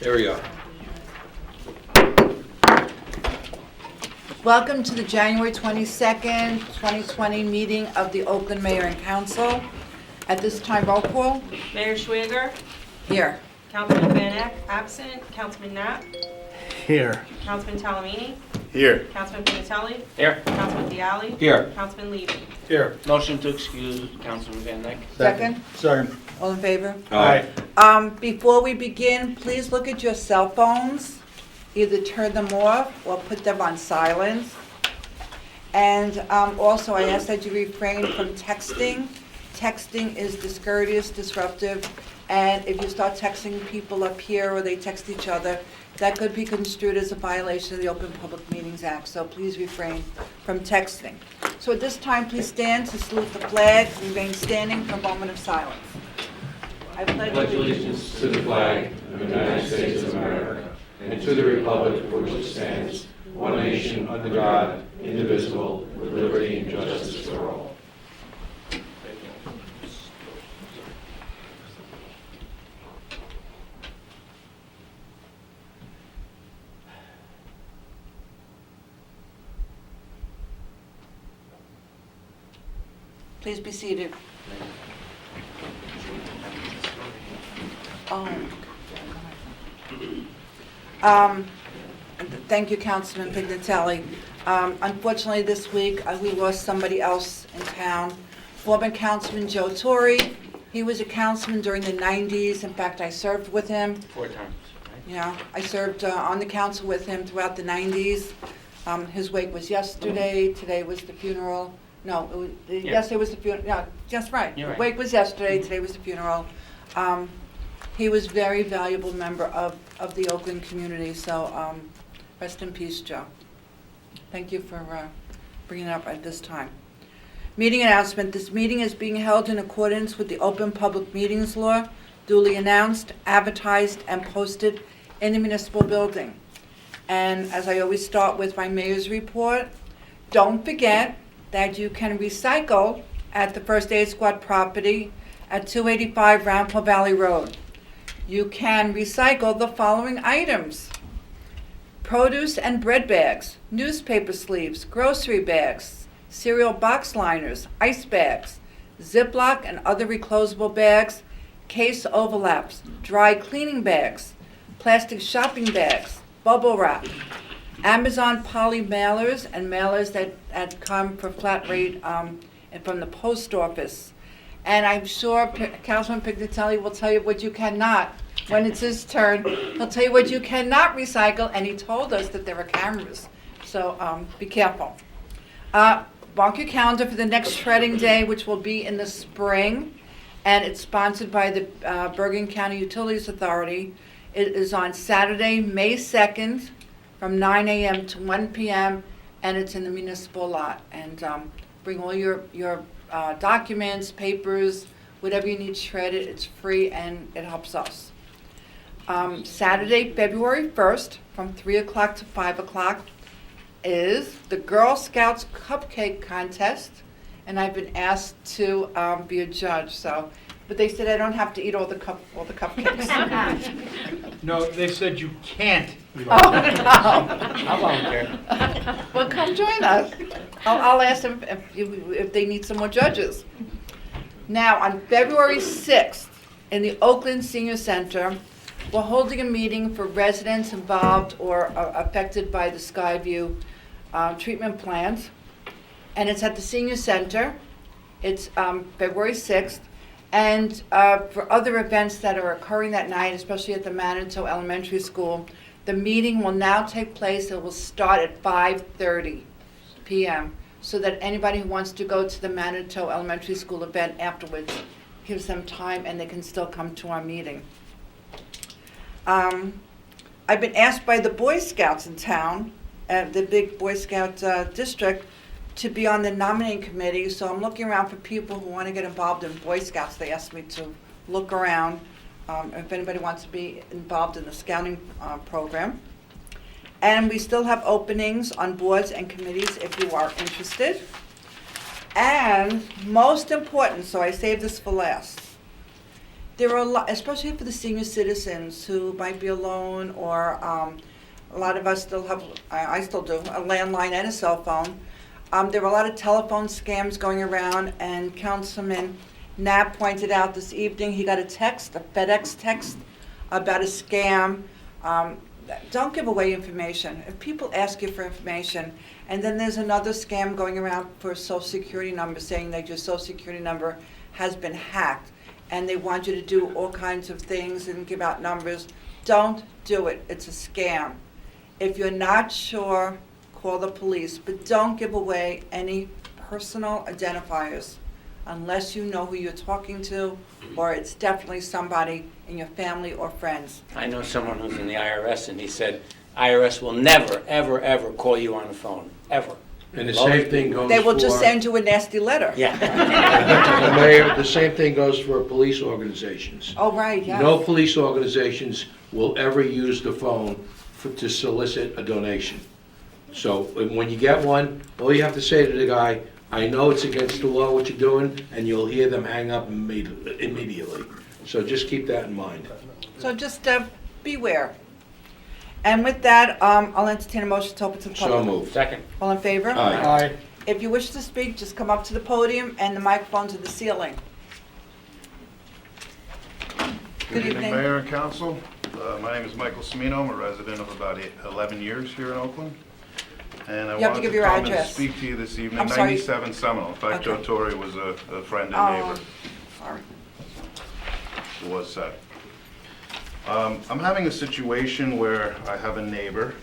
There we go. Welcome to the January 22nd, 2020 meeting of the Oakland Mayor and Council. At this time, roll call. Mayor Schwiger, Here. Councilman Van Eck, absent. Councilman Knapp, Here. Councilman Talamini, Here. Councilman Pinatelli, Here. Councilman Dialli, Here. Councilman Levy. Here. Motion to excuse Councilman Van Dyke. Second. Second. All in favor? Aye. Before we begin, please look at your cell phones. Either turn them off or put them on silent. And also, I ask that you refrain from texting. Texting is discourteous, disruptive, and if you start texting people up here or they text each other, that could be construed as a violation of the Open Public Meetings Act, so please refrain from texting. So at this time, please stand to salute the flag, remain standing for a moment of silence. I pledge allegiance to the flag of the United States of America and to the republic for which it stands, one nation under God, indivisible, with liberty and justice for all. Please be seated. Thank you, Councilman Pignatelli. Unfortunately, this week, we lost somebody else in town. Former Councilman Joe Torre. He was a councilman during the 90s. In fact, I served with him. 4 times, right? Yeah, I served on the council with him throughout the 90s. His wake was yesterday. Today was the funeral. No, yesterday was the funeral. No, just right. You're right. The wake was yesterday. Today was the funeral. He was a very valuable member of the Oakland community. So rest in peace, Joe. Thank you for bringing it up at this time. Meeting announcement. This meeting is being held in accordance with the Open Public Meetings Law, duly announced, advertised, and posted in the municipal building. And as I always start with my mayor's report, don't forget that you can recycle at the First Aid Squad property at 285 Rampo Valley Road. You can recycle the following items: produce and bread bags, newspaper sleeves, grocery bags, cereal box liners, ice bags, Ziploc and other reclosable bags, case overlaps, dry cleaning bags, plastic shopping bags, bubble wrap, Amazon poly mailers and mailers that come for flat rate and from the post office. And I'm sure Councilman Pignatelli will tell you what you cannot, when it's his turn, he'll tell you what you cannot recycle, and he told us that there are cameras. So be careful. Mark your calendar for the next shredding day, which will be in the spring, and it's sponsored by the Bergen County Utilities Authority. It is on Saturday, May 2nd, from 9 a.m. to 1 p.m., and it's in the municipal lot. And bring all your documents, papers, whatever you need shredded. It's free and it helps us. Saturday, February 1st, from 3 o'clock to 5 o'clock, is the Girl Scouts Cupcake Contest, and I've been asked to be a judge. So, but they said I don't have to eat all the cupcakes. No, they said you can't. Oh, no. I'll volunteer. Well, come join us. I'll ask them if they need some more judges. Now, on February 6th, in the Oakland Senior Center, we're holding a meeting for residents involved or affected by the Skyview treatment plant. And it's at the Senior Center. It's February 6th. And for other events that are occurring that night, especially at the Manitou Elementary School, the meeting will now take place. It will start at 5:30 p.m. so that anybody who wants to go to the Manitou Elementary School event afterwards gives them time and they can still come to our meeting. I've been asked by the Boy Scouts in town, the big Boy Scout district, to be on the nominating committee, so I'm looking around for people who want to get involved in Boy Scouts. They asked me to look around if anybody wants to be involved in the scouting program. And we still have openings on boards and committees if you are interested. And most important, so I saved this for last, there are a lot, especially for the senior citizens who might be alone, or a lot of us still have, I still do, a landline and a cell phone. There were a lot of telephone scams going around, and Councilman Knapp pointed out this evening, he got a text, a FedEx text, about a scam. Don't give away information. If people ask you for information, and then there's another scam going around for a social security number, saying that your social security number has been hacked, and they want you to do all kinds of things and give out numbers, don't do it. It's a scam. If you're not sure, call the police, but don't give away any personal identifiers unless you know who you're talking to, or it's definitely somebody in your family or friends. I know someone who's in the IRS, and he said, IRS will never, ever, ever call you on the phone, ever. And the same thing goes for... They will just send you a nasty letter. Yeah. And Mayor, the same thing goes for police organizations. Oh, right, yes. No police organizations will ever use the phone to solicit a donation. So when you get one, all you have to say to the guy, I know it's against the law what you're doing, and you'll hear them hang up immediately. So just keep that in mind. So just beware. And with that, I'll entertain a motion to open to the So public. moved. Second. All in favor? Aye. If you wish to speak, just come up to the podium, and the microphone's at the ceiling. Good evening. Mayor and Council. My name is Michael Semino. I'm a resident of about 11 years here in Oakland. And I You have to wanted give to your come and address. speak to you this evening. I'm sorry. 97 Seminole. In fact, Joe Okay. Torre was a friend and Oh, neighbor. sorry. Was said. I'm having a situation where I have a neighbor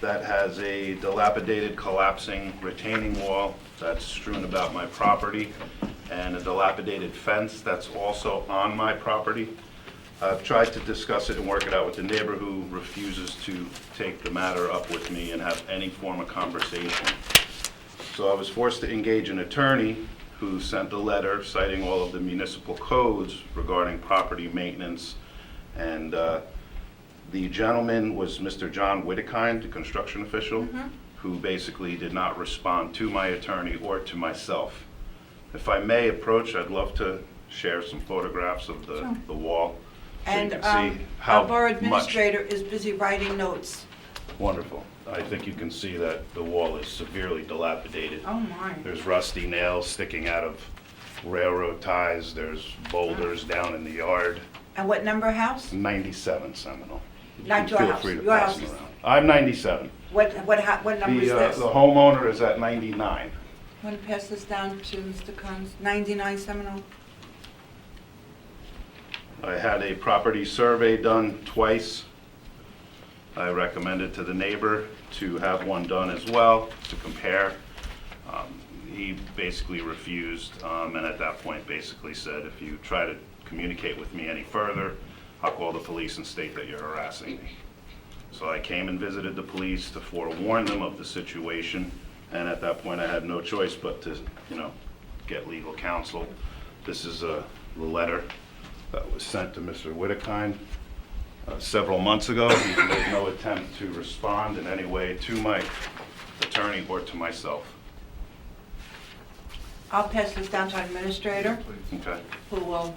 that has a dilapidated, collapsing retaining wall that's strewn about my property, and a dilapidated fence that's also on my property. I've tried to discuss it and work it out with the neighbor, who refuses to take the matter up with me and have any form of conversation. So I was forced to engage an attorney who sent a letter citing all of the municipal codes regarding property maintenance. And the gentleman was Mr. John Whittekind, the construction official, who basically did not respond to my attorney or to myself. If I may approach, I'd love to share some photographs of the wall, so you And can see how our borough much. administrator is busy writing notes. Wonderful. I think you can see that the wall is severely dilapidated. Oh, my. There's rusty nails sticking out of railroad ties. There's boulders down in the yard. And what number house? 97 Seminole. Not your Feel house. free to Your pass house them is, around. I'm 97. what number is The this? homeowner is at 99. Want to pass this down to Mr. Combs? 99 Seminole? I had a property survey done twice. I recommended to the neighbor to have one done as well, to compare. He basically refused, and at that point basically said, if you try to communicate with me any further, I'll call the police and state that you're harassing me. So I came and visited the police to forewarn them of the situation, and at that point I had no choice but to, get legal counsel. This is the letter that was sent to Mr. Whittekind several months ago. He made no attempt to respond in any way to my attorney or to myself. I'll pass this down to our administrator, Okay. who will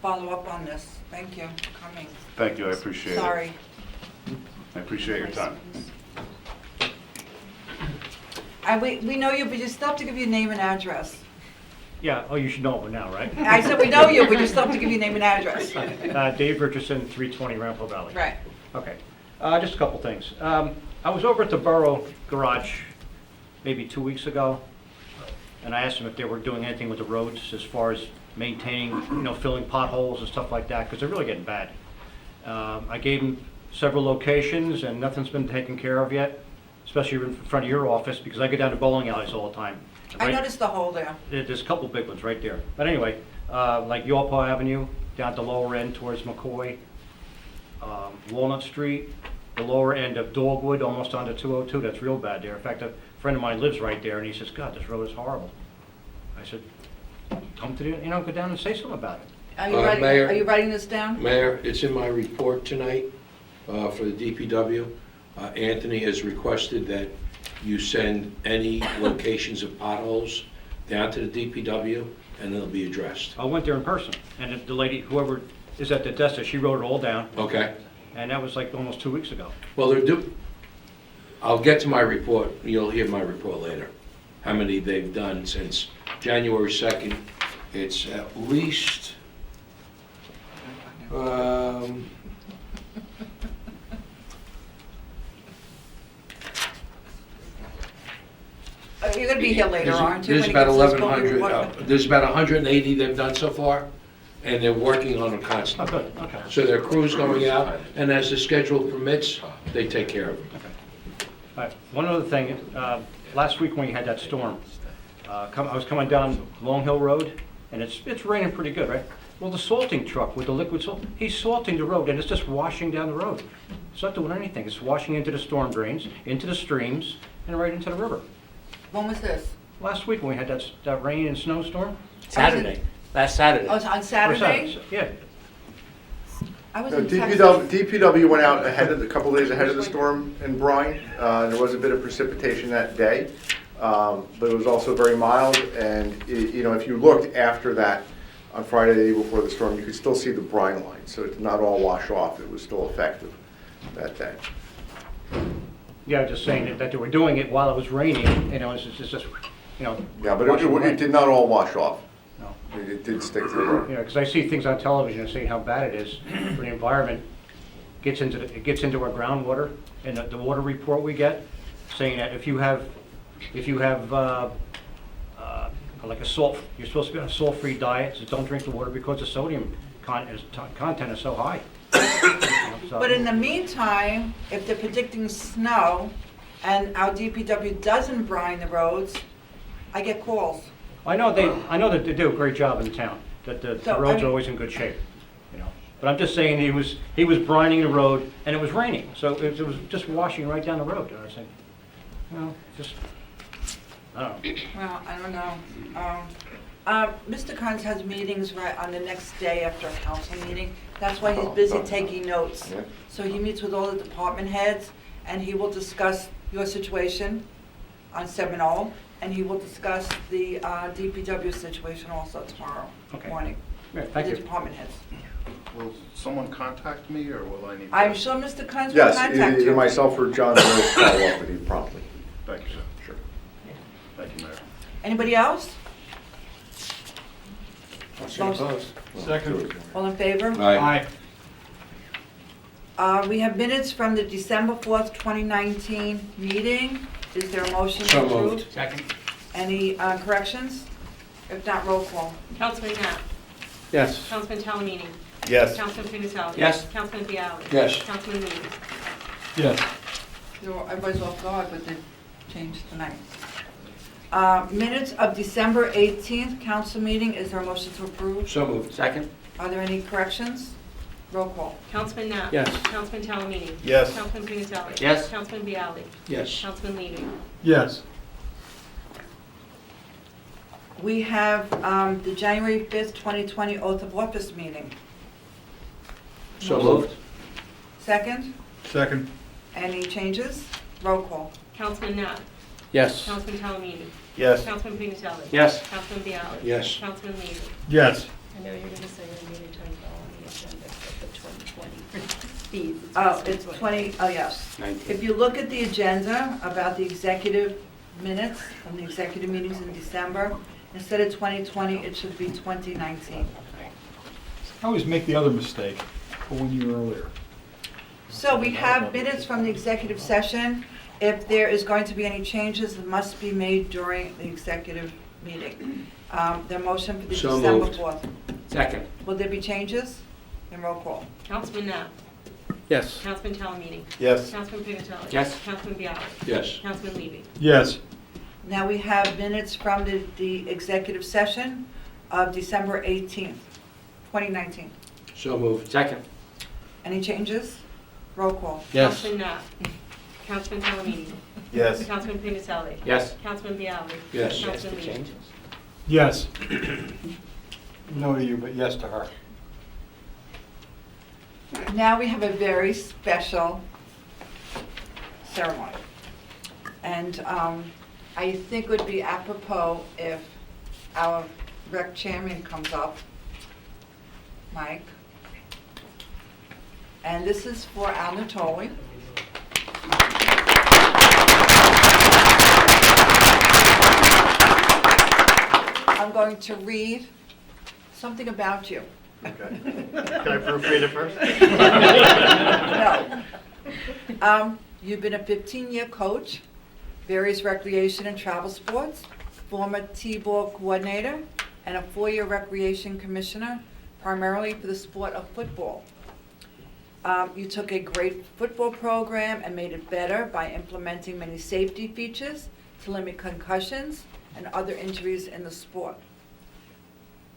follow up on this. Thank you for coming. Thank you, I appreciate it. Sorry. I appreciate your time. We know you, but you still have to give your name and address. Yeah, oh, you should know it now, right? I said we know you, but you still have to give your name and address. Dave Richardson, 320 Rampo Valley. Right. Okay, just a couple things. I was over at the Borough Garage maybe 2 weeks ago, and I asked them if they were doing anything with the roads as far as maintaining, filling potholes and stuff like that, because they're really getting bad. I gave them several locations, and nothing's been taken care of yet, especially in front of your office, because I go down to bowling alleys all the time. I Right- noticed the hole there. There's a couple big ones right there. But anyway, like Yorpa Avenue, down at the lower end towards McCoy, Walnut Street, the lower end of Dogwood, almost onto 202, that's real bad there. In fact, a friend of mine lives right there, and he says, God, this road is horrible. I said, come to go down and say something about it. Mayor. Are you writing this down? Mayor, it's in my report tonight for the DPW. Anthony has requested that you send any locations of potholes down to the DPW, and it'll be addressed. I went there in person, and the lady, whoever is at the desk, she wrote it all down, Okay? and that was like almost 2 weeks ago. Well, I'll get to my report, you'll hear my report later, how many they've done since January 2nd. It's at least, You're gonna be here later, aren't you? there's when he about gets his full 1,100, report? there's about 180 they've done so far, and they're working on them Oh, constantly. good, okay. So their crew's going out, and as the schedule permits, they take care of them. All right, one other thing, last week when you had that storm, I was coming down Long Hill Road, and it's raining pretty good, right? Well, the salting truck with the liquid salt, he's salting the road, and it's just washing down the road. It's not doing anything, it's washing into the storm drains, into the streams, and right into the river. When was this? Last week when we had that rain and snowstorm. Saturday, last Saturday. Oh, it's on or Saturday? Yeah, I was No, in Texas. DPW went out a couple days ahead of the storm in Bryan. There was a bit of precipitation that day, but it was also very mild. And, if you looked after that on Friday, the day before the storm, you could still see the brine line. So it did not all wash off. It was still effective that day. yeah, I'm just saying that they were doing it while it was raining, it's just, Yeah, but washing away. it did not all wash off. No. It did stick to the road. Because I see things on television and see how bad it is for the environment. It gets into our groundwater, and the water report we get saying that if you have like a salt, you're supposed to be on a salt-free diet, so don't drink the water because the sodium content is so high. So- But in the meantime, if they're predicting snow and our DPW doesn't brine the roads, I get calls. I know that they do a great job in the town, that the So, I roads mean- are always in good shape, But I'm just saying he was brining the road and it was raining, so it was just washing right down the road. And I was saying, just, I don't know. Well, I don't know. Mr. Carnes has meetings right on the next day after a council meeting. That's why he's busy taking notes. Yeah. So he meets with all the department heads, and he will discuss your situation on 7-0, and he will discuss the DPW situation also tomorrow Okay. morning. Yeah, with thank the you. department heads. Will someone contact me, or will I need to? I'm sure Mr. Carnes will Yes, contact you. either myself or John will follow up with you promptly. Thank you, sir. Sure. Thank you, Mayor. Anybody else? Second. All in favor? Aye. We have minutes from the December 4th, 2019 meeting. Is there a motion to So approve? moved. Second? Any corrections? If not, roll call. Councilman Knapp. Yes. Councilman Talamini. Yes. Councilman Pinisali. Yes. Councilman Bialy. Yes. Councilman Levy. Yes. Everybody's off guard, but they changed tonight. Minutes of December 18th, council meeting. Is there a motion to approve? So moved. Second? Are there any corrections? Roll call. Councilman Knapp. Yes. Councilman Talamini. Yes. Councilman Pinisali. Yes. Councilman Bialy. Yes. Councilman Levy. Yes. We have the January 5th, 2020 oath of office meeting. So moved. Second, Second. any changes? Roll call. Councilman Knapp. Yes. Councilman Talamini. Yes. Councilman Pinisali. Yes. Councilman Bialy. Yes. Councilman Levy. Yes. I know you're going to say we need to go on the agenda for the 2020 fees. Oh, it's 20, oh, yes. 19. If you look at the agenda about the executive minutes from the executive meetings in December, instead of 2020, it should be 2019. I always make the other mistake, for 1 year earlier. So we have minutes from the executive session. If there is going to be any changes, it must be made during the executive meeting. The motion for the So December moved. 4th. Second? Will there be changes? And roll call. Councilman Knapp. Yes. Councilman Talamini. Yes. Councilman Pinisali. Yes. Councilman Bialy. Yes. Councilman Levy. Yes. Now we have minutes from the executive session of December 18th, 2019. So moved. Second? Any changes? Roll call. Yes. Councilman Knapp. Councilman Talamini. Yes. Councilman Pinisali. Yes. Councilman Bialy. Yes. Yes to Councilman Levy. changes? Yes. No to you, but yes to her. Now we have a very special ceremony. And I think it would be apropos if our rec chairman comes up, Mike. And this is for Al Natoli. I'm going to read something about you. Okay. Can I proofread it first? No. You've been a 15-year coach, various recreation and travel sports, former T-ball coordinator, and a 4-year recreation commissioner, primarily for the sport of football. You took a great football program and made it better by implementing many safety features to limit concussions and other injuries in the sport.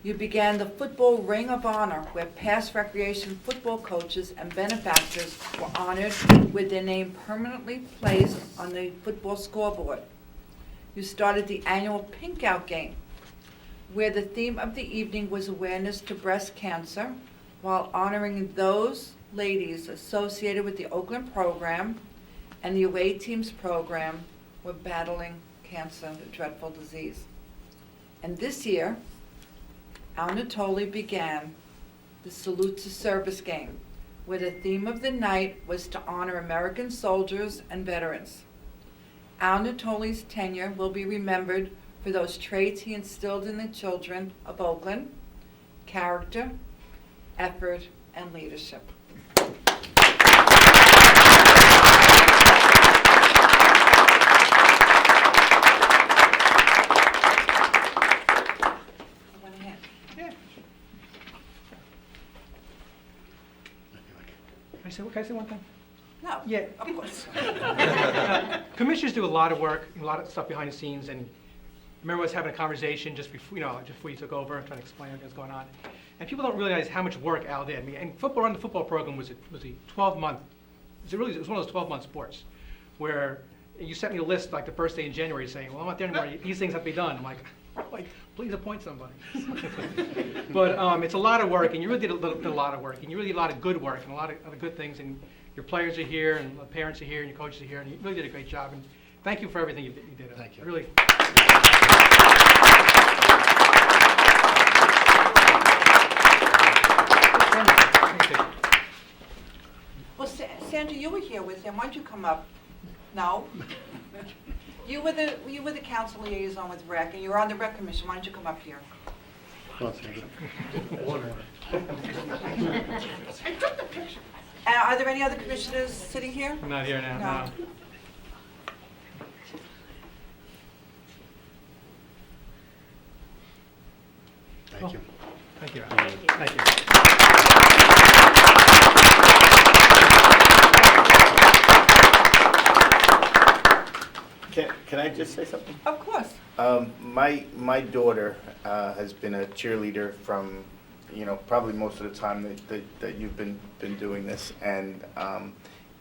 You began the Football Ring of Honor, where past recreation football coaches and benefactors were honored with their name permanently placed on the football scoreboard. You started the annual Pink Out Game, where the theme of the evening was awareness to breast cancer, while honoring those ladies associated with the Oakland program and the away teams program were battling cancer, the dreadful disease. And this year, Al Natoli began the Salute to Service game, where the theme of the night was to honor American soldiers and veterans. Al Natoli's tenure will be remembered for those traits he instilled in the children of Oakland: character, effort, and leadership. Can I say one thing? No, Yeah. of course. Commissioners do a lot of work, a lot of stuff behind the scenes, and I remember I was having a conversation just before, just before you took over, trying to explain what was going on. And people don't realize how much work Al did. I mean, and football, run the football program was a 12-month, it was one of those 12-month sports, where you sent me a list like the first day in January saying, well, I'm not there anymore, these things have to be done. I'm like, please appoint somebody. But it's a lot of work, and you really did a lot of work, and you really did a lot of good work, and a lot of good things, and your players are here, and the parents are here, and your coaches are here, and you really did a great job, and thank you for everything you did. Thank you. Really. Well, Sandra, you were here with him. Why don't you come up? No? You were the council liaison with rec, and you were on the rec commission. Why don't you come up here? And are there any other commissioners sitting here? I'm not here now. No. Thank you. Thank you. Thank you. Thank you. Can I just say something? Of course. My daughter has been a cheerleader from, probably most of the time that you've been doing this, and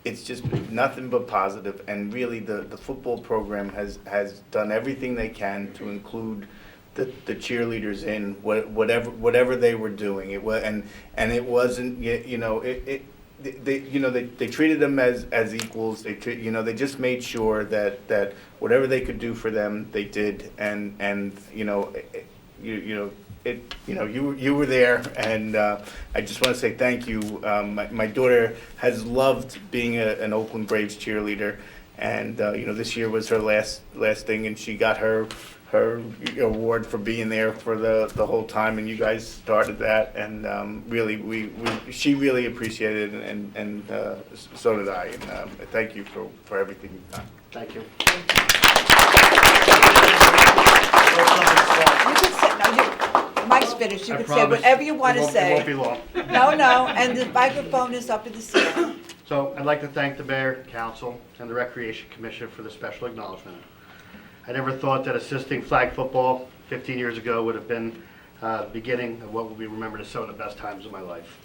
it's just been nothing but positive. And really, the football program has done everything they can to include the cheerleaders in whatever they were doing. It was and it wasn't they treated them as equals. They just made sure that whatever they could do for them, they did. And you were there, and I just want to say thank you. My daughter has loved being an Oakland Braves cheerleader, and this year was her last thing, and she got her award for being there for the whole time, and you guys started that, and really she really appreciated it, and so did I, and thank you for everything you've done. Thank you. You can say, no, Mike's finished. You I can say promise whatever you want to It say. won't be long. No, and the microphone is up to the ceiling. So I'd like to thank the mayor, council, and the Recreation Commission for the special acknowledgement. I never thought that assisting flag football 15 years ago would have been the beginning of what will be remembered as some of the best times of my life.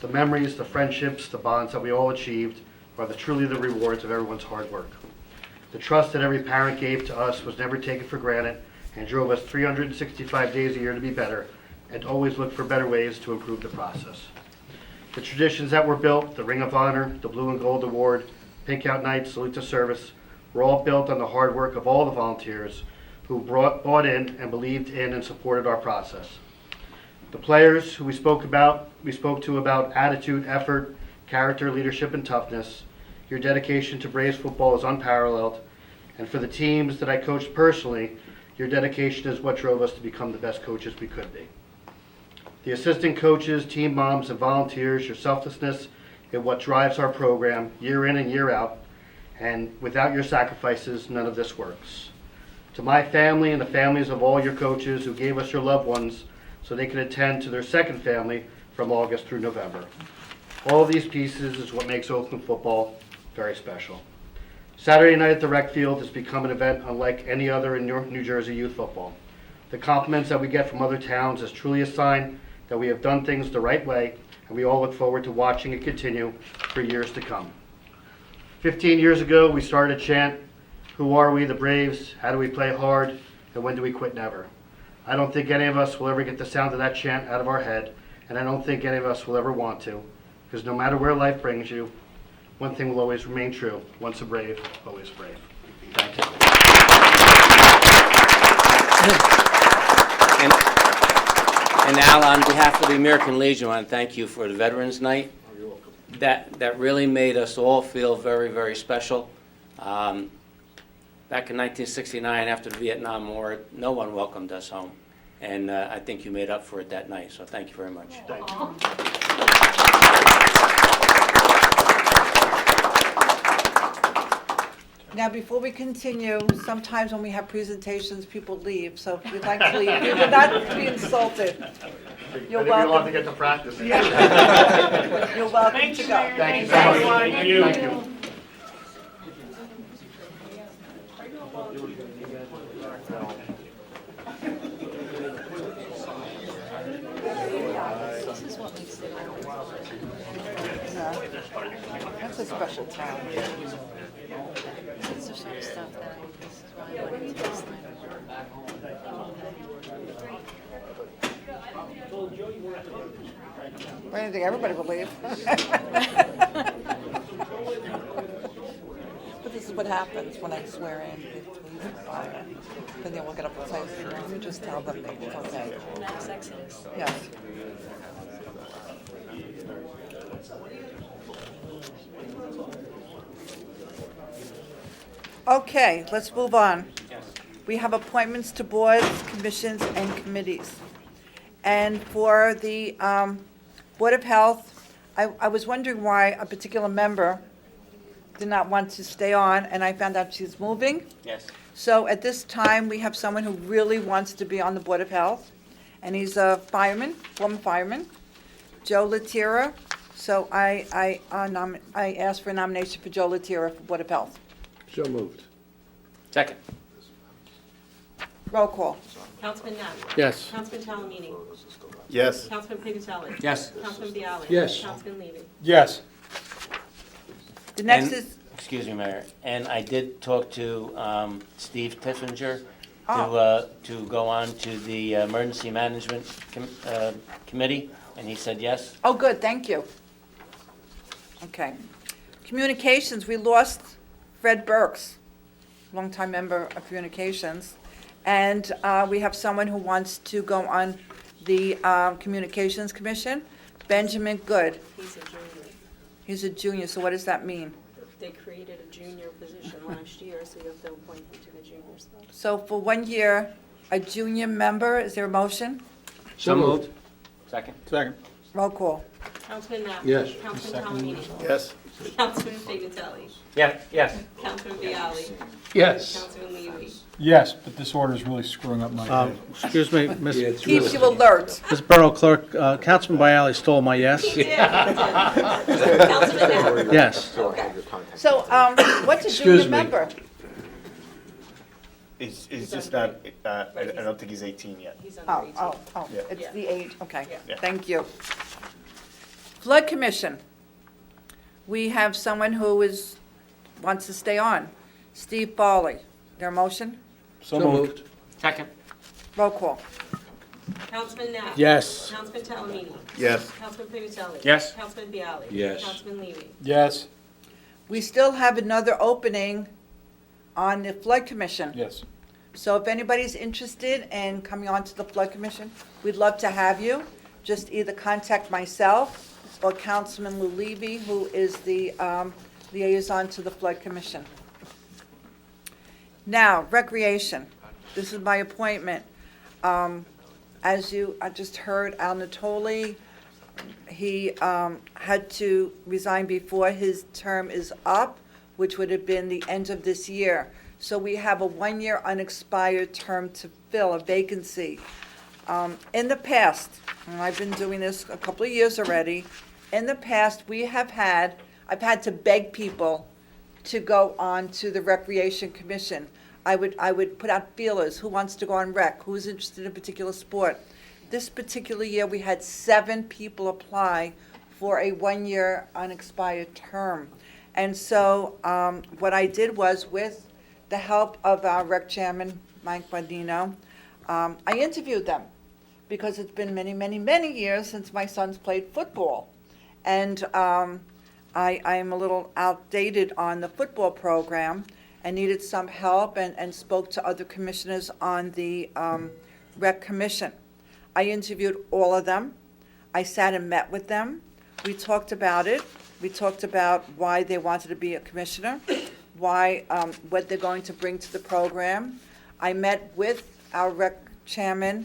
The memories, the friendships, the bonds that we all achieved are truly the rewards of everyone's hard work. The trust that every parent gave to us was never taken for granted and drove us 365 days a year to be better and always look for better ways to improve the process. The traditions that were built, the Ring of Honor, the Blue and Gold Award, Pink Out Night, Salute to Service, were all built on the hard work of all the volunteers who bought in and believed in and supported our process. The players who we spoke to about attitude, effort, character, leadership, and toughness. Your dedication to Braves football is unparalleled. And for the teams that I coached personally, your dedication is what drove us to become the best coaches we could be. The assistant coaches, team moms, and volunteers, your selflessness is what drives our program year in and year out. And without your sacrifices, none of this works. To my family and the families of all your coaches who gave us your loved ones so they could attend to their second family from August through November. All of these pieces is what makes Oakland football very special. Saturday night at the rec field has become an event unlike any other in New Jersey youth football. The compliments that we get from other towns is truly a sign that we have done things the right way, and we all look forward to watching it continue for years to come. 15 years ago, we started a chant, "Who are we, the Braves? How do we play hard? And when do we quit never?" I don't think any of us will ever get the sound of that chant out of our head, and I don't think any of us will ever want to, because no matter where life brings you, one thing will always remain true. Once a Brave, always a Brave. Thank you. And Al, on behalf of the American Legion, I want to thank you for the Veterans Night. That really made us all feel very, very special. Back in 1969, after the Vietnam War, no one welcomed us home. And I think you made up for it that night, so thank you very much. Thank you. Now, before we continue, sometimes when we have presentations, people leave, so if you'd like to leave, you will not be insulted. You're I think we all have to welcome. get to practice. You're welcome to go. Thank you so much. Thank you. Thank you. This is what makes it. That's a special town. It's the sort of stuff that this is why I went into this line of work. I didn't think everybody would leave. But this is what happens when I swear in. They leave fire. Then they will get up and say, let me just tell them that it's okay. Mass Exodus. Yes. Okay, let's move on. We have appointments to boards, commissions, and committees. And for the Board of Health, I was wondering why a particular member did not want to stay on, and I found out she's moving. Yes. So at this time, we have someone who really wants to be on the Board of Health, and he's a fireman, former fireman, Joe Latira. So I asked for a nomination for Joe Latira for Board of Health. So moved. Second. Roll call. Councilman Net. Yes. Councilman Talamini. Yes. Councilman Pivotelli. Yes. Councilman Bialy. Yes. Councilman Levy. Yes. The next And- is, Excuse me, Mayor, and I did talk to Steve Tiffinger Oh. to go on to the Emergency Management Committee, and he said yes. oh, good, thank you. Okay. Communications, we lost Fred Burks, longtime member of Communications. And we have someone who wants to go on the Communications Commission, Benjamin Good. He's a junior. He's a junior, so what does that mean? They created a junior position last year, so you have to appoint him to the junior slot. So for 1 year, a junior member, is there a motion? So moved. Second. Second. Roll call. Councilman Net. Yes. Councilman Talamini. Yes. Councilman Pivotelli. Yes. Councilman Bialy. Yes. Councilman Levy. Yes, but this order is really screwing up my day. Excuse me, Yeah, Ms. it's Keeps really- you alert. Ms. Borough Clerk, Councilman Bialy stole my yes. He did. Councilman Net. Yes. Okay. So what's a Excuse junior me. member? It's just not, I don't think he's 18 yet. He's Oh, under 18. Yeah. it's Yeah. the age, okay, Yeah. thank you. Flood Commission. We have someone who wants to stay on, Steve Foley. There a motion? So moved. Second. Roll call. Councilman Net. Yes. Councilman Talamini. Yes. Councilman Pivotelli. Yes. Councilman Bialy. Yes. Councilman Levy. Yes, We still have another opening on the Flood Commission. yes. So if anybody's interested in coming on to the Flood Commission, we'd love to have you. Just either contact myself or Councilman Lou Levy, who is the liaison to the Flood Commission. Now, Recreation. This is my appointment. As I just heard, Al Natoli, he had to resign before his term is up, which would have been the end of this year. So we have a one-year unexpired term to fill, a vacancy. In the past, and I've been doing this a couple of years already, in the past, I've had to beg people to go on to the Recreation Commission. I would put out feelers, who wants to go on rec, who's interested in a particular sport. This particular year, we had 7 people apply for a one-year unexpired term. And so what I did was, with the help of our rec chairman, Mike Bardino, I interviewed them, because it's been many, many, many years since my sons played football. And I'm a little outdated on the football program and needed some help, and spoke to other commissioners on the rec commission. I interviewed all of them. I sat and met with them. We talked about it. We talked about why they wanted to be a commissioner, what they're going to bring to the program. I met with our rec chairman.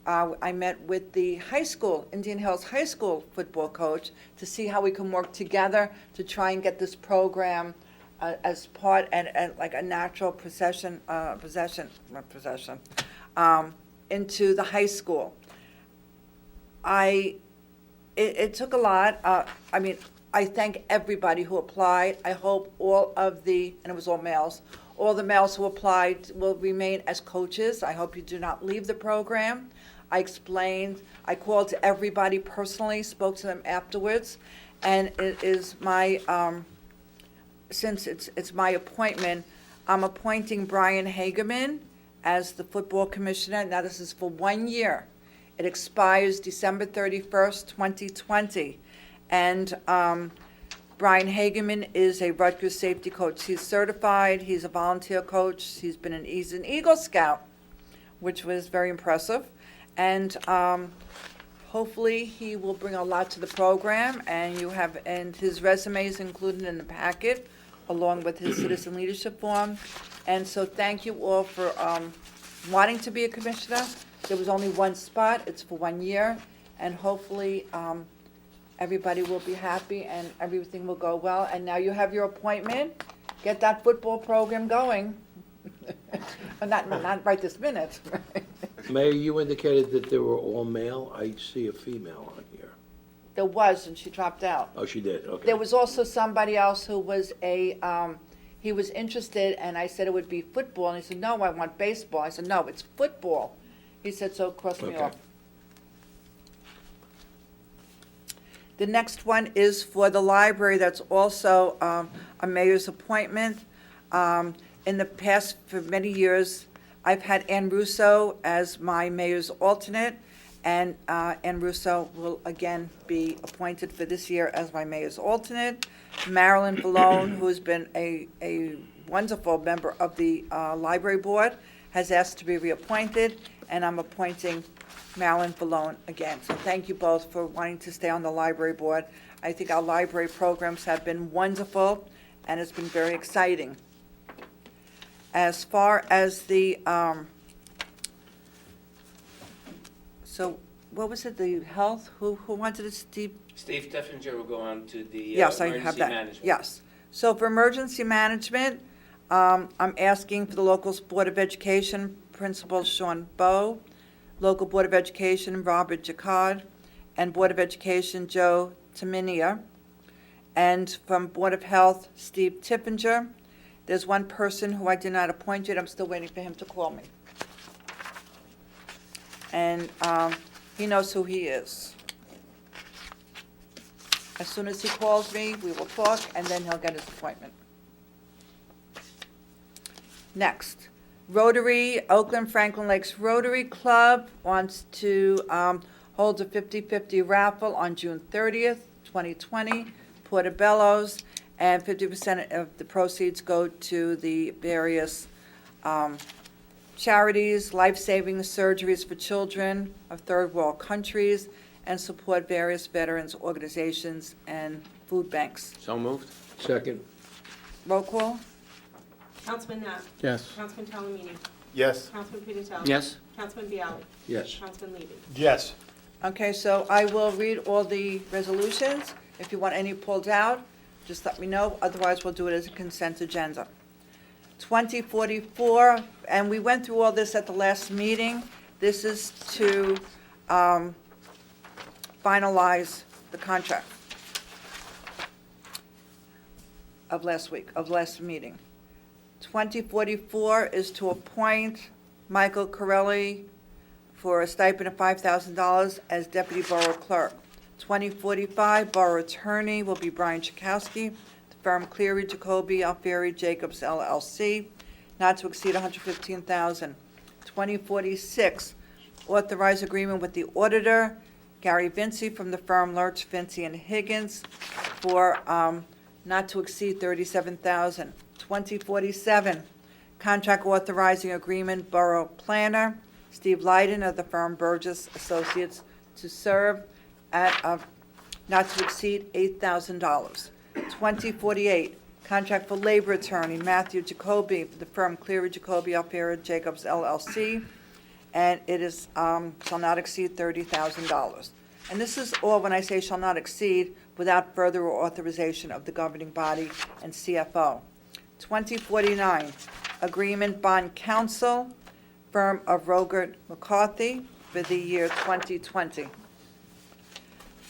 I met with the high school, Indian Hills High School football coach, to see how we can work together to try and get this program as part and like a natural into the high school. It took a lot. I thank everybody who applied. I hope all of and it was all males, all the males who applied will remain as coaches. I hope you do not leave the program. I explained, I called to everybody personally, spoke to them afterwards, and it is my, since it's my appointment, I'm appointing Brian Hageman as the football commissioner. Now, this is for 1 year. It expires December 31st, 2020. And Brian Hageman is a Rutgers safety coach. He's certified, he's a volunteer coach, he's an Eagle Scout, which was very impressive. And hopefully he will bring a lot to the program, and his resume is included in the packet, along with his citizen leadership form. And so thank you all for wanting to be a commissioner. There was only one spot, it's for 1 year, and hopefully everybody will be happy and everything will go well. And now you have your appointment, get that football program going. Not right this minute. Mayor, you indicated that they were all male. I see a female on here. There was, and she dropped out. Oh, she did, okay. There was also somebody else who was he was interested, and I said it would be football, and he said, no, I want baseball. I said, no, it's football. He said, so cross me Okay. off. The next one is for the library. That's also a mayor's appointment. In the past, for many years, I've had Ann Russo as my mayor's alternate, and Ann Russo will again be appointed for this year as my mayor's alternate. Marilyn Valone, who has been a wonderful member of the library board, has asked to be reappointed, and I'm appointing Marilyn Valone again. So thank you both for wanting to stay on the library board. I think our library programs have been wonderful, and it's been very exciting. As far as the, so what was it, the health, who wanted it, Steve? Steve Steffinger will go on to the Yes, I have emergency that. management. Yes. So for emergency management, I'm asking for the local Board of Education Principal Sean Bowe, local Board of Education Robert Jacquard, and Board of Education Joe Taminia, and from Board of Health Steve Tippinger. There's one person who I did not appoint yet. I'm still waiting for him to call me. And he knows who he is. As soon as he calls me, we will talk, and then he'll get his appointment. Next, Rotary, Oakland Franklin Lakes Rotary Club wants to hold a 50-50 raffle on June 30th, 2020, Portobello's, and 50% of the proceeds go to the various charities, life-saving surgeries for children of third world countries, and support various veterans organizations and food banks. So moved? Second. Roll call? Councilman Net? Yes. Councilman Talamini? Yes. Councilman Piniatelli? Yes? Councilman Bialy? Yes. Councilman Levy? Yes. Okay, so I will read all the resolutions. If you want any pulled out, just let me know. Otherwise, we'll do it as a consent agenda. 2044, and we went through all this at the last meeting. This is to finalize the contract of last meeting. 2044 is to appoint Michael Corelli for a stipend of $5,000 as deputy borough clerk. 2045, borough attorney will be Brian Chakowski, the firm Cleary, Jacoby, Alfieri, Jacobs LLC, not to exceed $115,000. 2046, authorize agreement with the auditor, Gary Vinci, from the firm Lurch, Vinci and Higgins, for not to exceed $37,000. 2047, contract authorizing agreement, borough planner, Steve Lyden of the firm Burgess Associates, to serve at not to exceed $8,000. 2048, contract for labor attorney, Matthew Jacoby, for the firm Cleary, Jacoby, Alfieri, Jacobs LLC, and it is, shall not exceed $30,000. And this is all, when I say shall not exceed, without further authorization of the governing body and CFO. 2049, agreement bond counsel, firm of Rogert McCarthy, for the year 2020.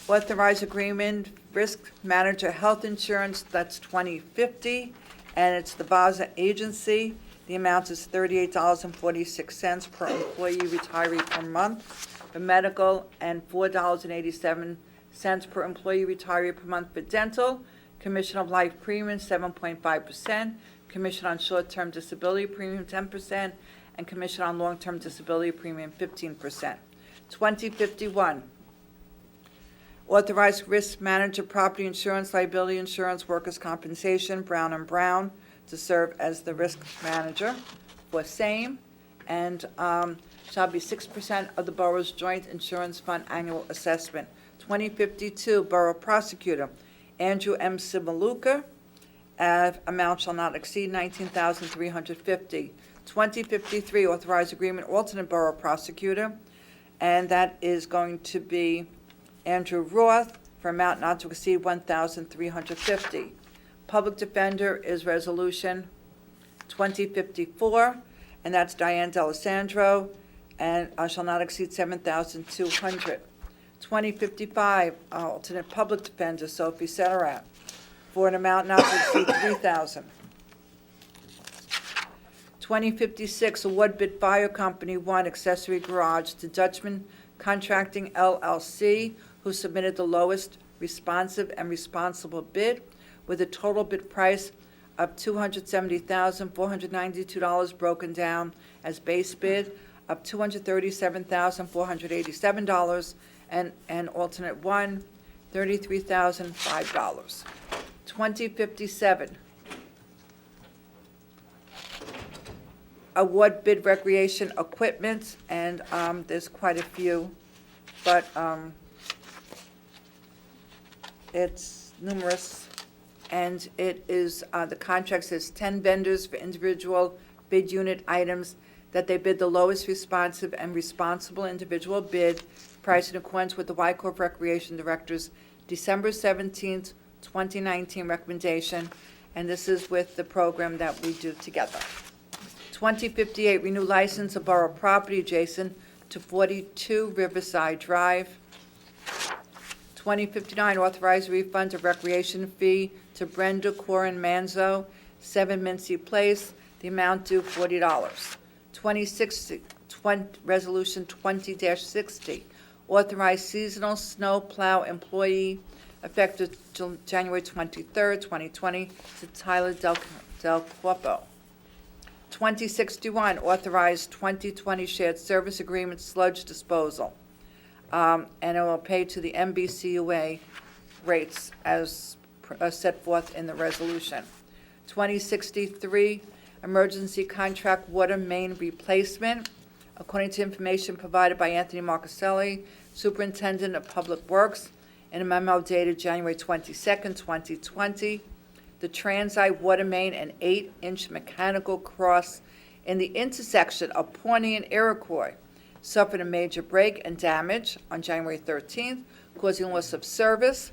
Authorize agreement, risk manager health insurance, that's 2050, and it's the Vaza agency. The amount is $38.46 per employee retiree per month for medical, and $4.87 per employee retiree per month for dental. Commission of life premium, 7.5%. Commission on short-term disability premium, 10%. And commission on long-term disability premium, 15%. 2051, authorized risk manager property insurance, liability insurance, workers' compensation, Brown & Brown, to serve as the risk manager for same, and shall be 6% of the borough's joint insurance fund annual assessment. 2052, borough prosecutor, Andrew M. Simaluka, amount shall not exceed $19,350. 2053, authorized agreement, alternate borough prosecutor, and that is going to be Andrew Roth, for amount not to exceed $1,350. Public defender is resolution 2054, and that's Diane D'Alessandro, and shall not exceed $7,200. 2055, alternate public defender, Sophie Setarat, for an amount not to exceed $3,000. 2056, award bid fire company 1 accessory garage to Dutchman Contracting LLC, who submitted the lowest responsive and responsible bid with a total bid price of $270,492 broken down as base bid of $237,487 and alternate 1, $33,005. 2057, award bid recreation equipment, and there's quite a few, but it's numerous, and it is, the contract says 10 vendors for individual bid unit items that they bid the lowest responsive and responsible individual bid, priced in accordance with the Wyckoff Recreation Director's December 17th, 2019 recommendation, and this is with the program that we do together. 2058, renew license of borough property adjacent to 42 Riverside Drive. 2059, authorize refund of recreation fee to Brenda Corin Manzo, 7 Mincy Place, the amount due $40. 2060, resolution 20-60, authorize seasonal snow plow employee effective January 23rd, 2020, to Tyler Del Corpo. 2061, authorize 2020 shared service agreement sludge disposal, and it will pay to the MBCUA rates as set forth in the resolution. 2063, emergency contract water main replacement. According to information provided by Anthony Marcuselli, Superintendent of Public Works, in a memo dated January 22nd, 2020, the Transite water main and 8-inch mechanical cross in the intersection of Pawnee and Iroquois suffered a major break and damage on January 13th, causing loss of service.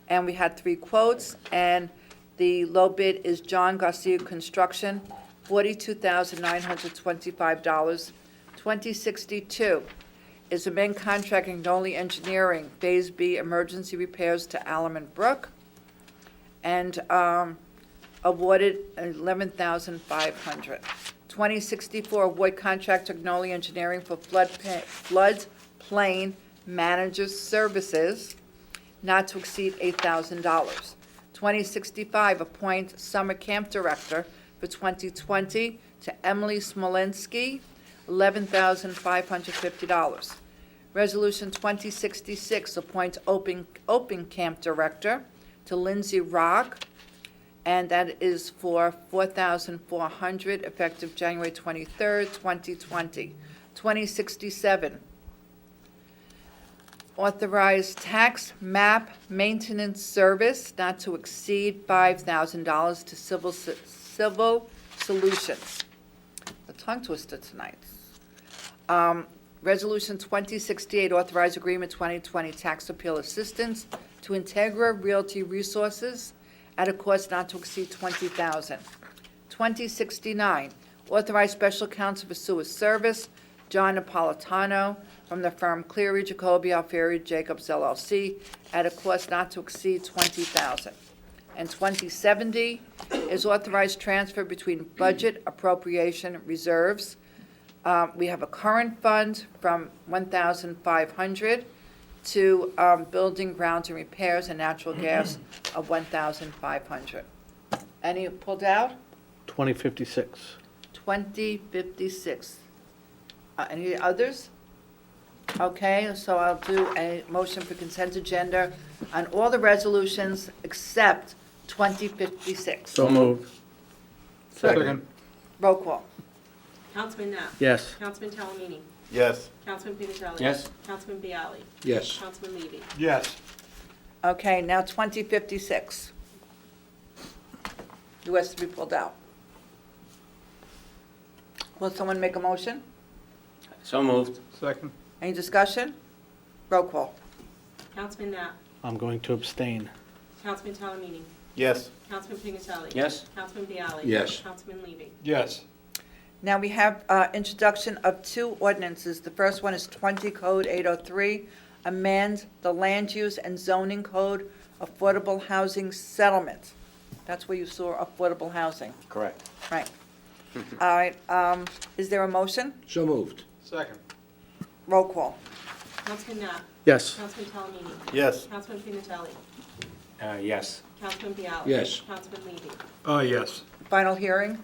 And we had 3 quotes, and the low bid is John Garcia Construction, $42,925. 2062 is the main contracting Noli Engineering, Phase B emergency repairs to Alaman Brook, and awarded $11,500. 2064, award contract to Noli Engineering for floodplain managers services, not to exceed $8,000. 2065, appoint summer camp director for 2020 to Emily Smolensky, $11,550. Resolution 2066, appoint open camp director to Lindsay Rock, and that is for $4,400, effective January 23rd, 2020. 2067, authorize tax map maintenance service not to exceed $5,000 to Civil Solutions. A tongue twister tonight. Resolution 2068, authorize agreement 2020 tax appeal assistance to Integra Realty Resources at a cost not to exceed $20,000. 2069, authorize special counsel for sewer service, John Napolitano, from the firm Cleary, Jacoby, Alfieri, Jacobs LLC, at a cost not to exceed $20,000. And 2070 is authorized transfer between budget appropriation reserves. We have a current fund from $1,500 to building, grounds, and repairs and natural gas of $1,500. Any pulled out? 2056. 2056. Any others? Okay, so I'll do a motion for consent agenda on all the resolutions except 2056. So moved. Second. Roll call. Councilman Knapp. Yes. Councilman Talamini. Yes. Councilman Pinatelli. Yes. Councilman Bialy. Yes. Councilman Levy. Yes. Okay, now 2056. The rest to be pulled out. Will someone make a motion? So moved. Second. Any discussion? Roll call. Councilman Knapp. I'm going to abstain. Councilman Talamini. Yes. Councilman Pinatelli. Yes. Councilman Bialy. Yes. Councilman Levy. Yes. Now we have introduction of 2 ordinances. The first one is 20 Code 803, amend the land use and zoning code, affordable housing settlement. That's where you saw affordable housing, Correct. right? All right, is there a motion? So moved. Second. Roll call. Councilman Knapp. Yes. Councilman Talamini. Yes. Councilman Pinatelli. Yes. Councilman Bialy. Yes. Councilman Levy. Yes. Final hearing?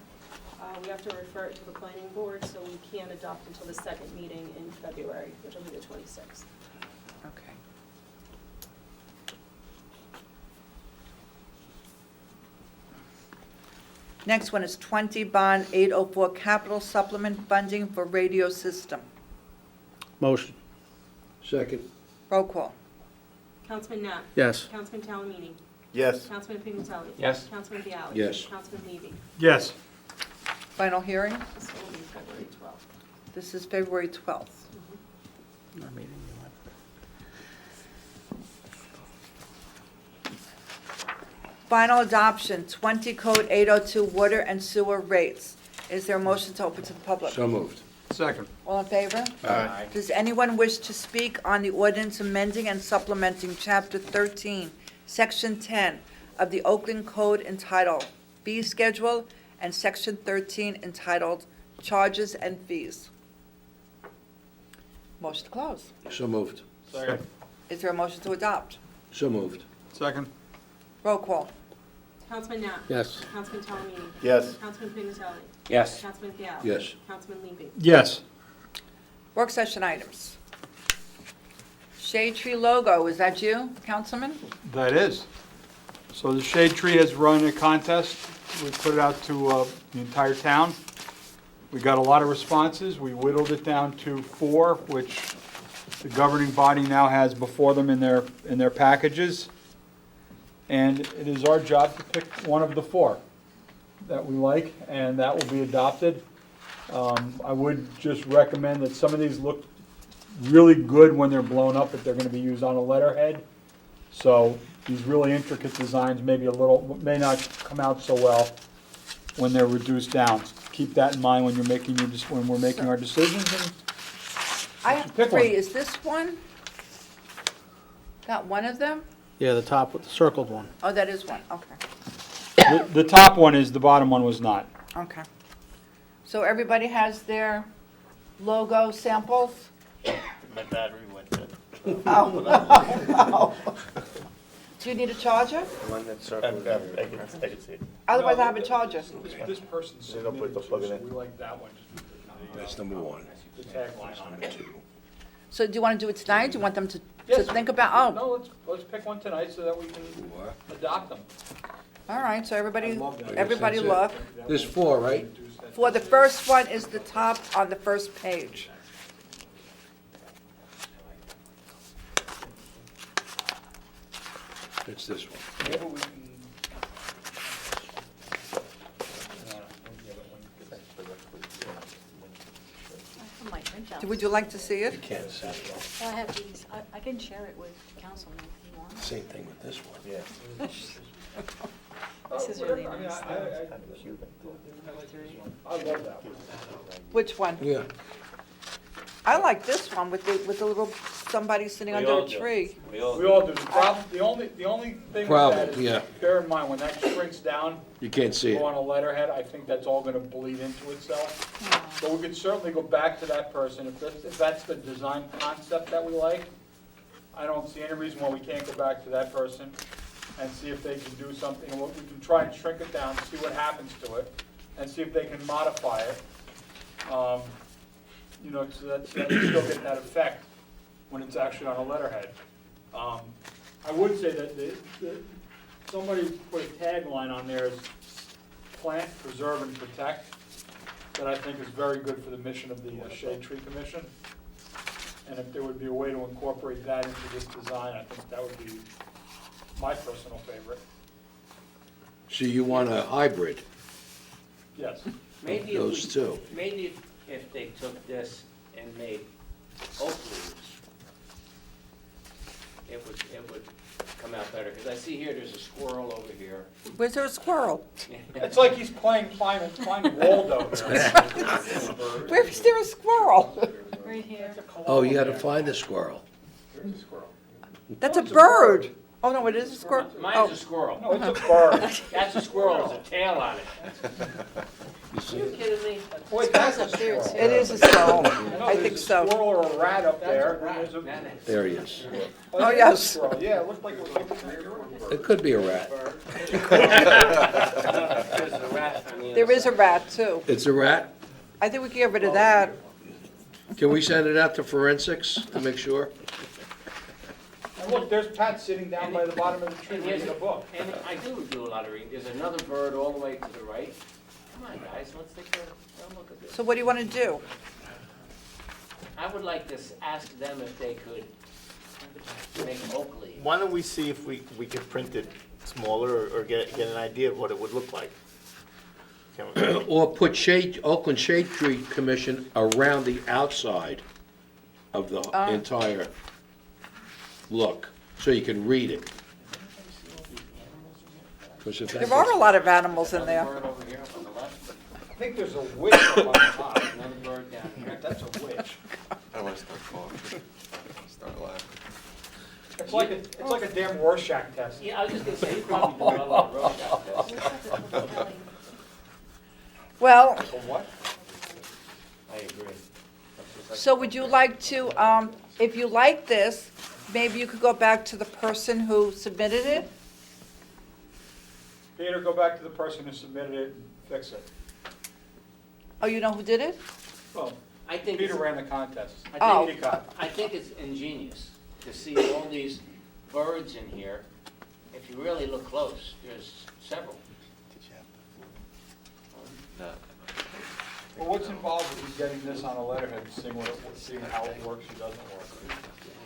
We have to refer it to the planning board, so we can't adopt until the second meeting in February, which will be the 26th. Okay. Next one is 20 Bond 804 capital supplement funding for radio system. Motion. Second. Roll call. Councilman Knapp. Yes. Councilman Talamini. Yes. Councilman Pinatelli. Yes. Councilman Bialy. Yes. Councilman Levy. Yes. Final hearing? This will be February 12th. This is February 12th. Final adoption, 20 Code 802 water and sewer rates. Is there a motion to open to the public? So moved. Second. All in favor? Aye. Does anyone wish to speak on the ordinance amending and supplementing Chapter 13, Section 10 of the Oakland Code entitled Fee Schedule and Section 13 entitled Charges and Fees? Motion to close. So moved. Second. Is there a motion to adopt? So moved. Second. Roll call. Councilman Knapp. Yes. Councilman Talamini. Yes. Councilman Pinatelli. Yes. Councilman Bialy. Yes. Councilman Levy. Yes. Work session items. Shade Tree logo, is that you, Councilman? That is. So the Shade Tree has run a contest we put it out to the entire town. We got a lot of responses. We whittled it down to 4, which the governing body now has before them in their packages. And it is our job to pick one of the 4 that we like, and that will be adopted. I would just recommend that some of these look really good when they're blown up, if they're gonna be used on a letterhead. So these really intricate designs may not come out so well when they're reduced down. Keep that in mind when when we're making our decisions. And I have Pick one. 3. Is this one? Got one of them? Yeah, the top with the circled one. Oh, that is one, okay, the top one is, the bottom one was not. okay. So everybody has their logo samples? My battery went dead. Oh. Do you need a charger? One that's circled. I can see it. Otherwise, I have a charger. This person I'll put the plug in it. we like that one. That's number 1. The tagline on it. So do you want to do it tonight? Do you want them to Yes. think about, No, let's pick one tonight so that we can adopt them. all right, so everybody love that. everybody That's it. look. There's 4, right? For the first one is the top on the first page. It's this one. Maybe we can. I might print out. Would you like to see it? Can't see it. I have these, I can share it with councilman if you want. Same thing with this one. Yeah. This is really nice. I love that one. Which one? Yeah. I like this one with the little, somebody sitting We under all a do. tree. We all do. The only thing with Problem, that yeah. is, bear in mind, when that shrinks down, You can't see go it. on a letterhead, I think that's all gonna bleed into itself. But we could certainly go back to that person, if that's the design concept that we like. I don't see any reason why we can't go back to that person and see if they can do something. And we can try and shrink it down, see what happens to it, and see if they can modify it. You know, so that you still get that effect when it's actually on a letterhead. I would say that somebody put a tagline on there as plant, preserve, and protect, that I think is very good for the mission of the Shade Tree Commission. And if there would be a way to incorporate that into this design, I think that would be my personal favorite. So you want a hybrid, Maybe Yes. if we- those two. Maybe if they took this and made oak leaves, it would come out better, because I see here, there's a squirrel over here. Where's there a squirrel? It's like he's playing find Waldo here. Where is there a squirrel? Right here. Oh, you gotta find the squirrel. There's a squirrel. That's a bird. Oh, no, it is a squirrel. Mine's a squirrel. No, it's a bird. That's a squirrel with a tail on it. You see Are you it? kidding me? Wait, that's a squirrel. It is a squirrel. No, I there's think a so. squirrel or a rat up there. That's a There's rat. There he is. Oh, there's a yes. squirrel. Yeah, it looked like it was like It could be a rat. There's a rat on the There other is a side. rat, too. It's a rat? I think we can get rid of that. Can we send it out to forensics to make sure? And look, there's Pat sitting down by the bottom of the tree And here's reading a book. And I do a lot of reading. There's another bird all the way to the right. Come on, guys, let's take a look at this. So what do you want to do? I would like to ask them if they could make oak leaves. Why don't we see if we could print it smaller or get an idea of what it would look like? Can we- Or put Oakland Shade Tree Commission around the outside of the entire look, so you can read it. 'Cause if There are a lot of animals in there. Bird over here on the left, I think there's a witch up on top. another bird down here. That's a witch. I want to start coughing. Start laughing. It's like a damn Rorschach test. Yeah, I was just gonna say, you probably do a lot of road tests. Well, For what? I agree. so would you like to, if you like this, maybe you could go back to the person who submitted it? Peter, go back to the person who submitted it and fix it. Oh, you know who did it? Well, I think Peter it's, ran the contest. Oh. He got it. I think it's ingenious to see all these birds in here. If you really look close, there's several. what's involved with getting this on a letterhead, seeing how it works or doesn't work?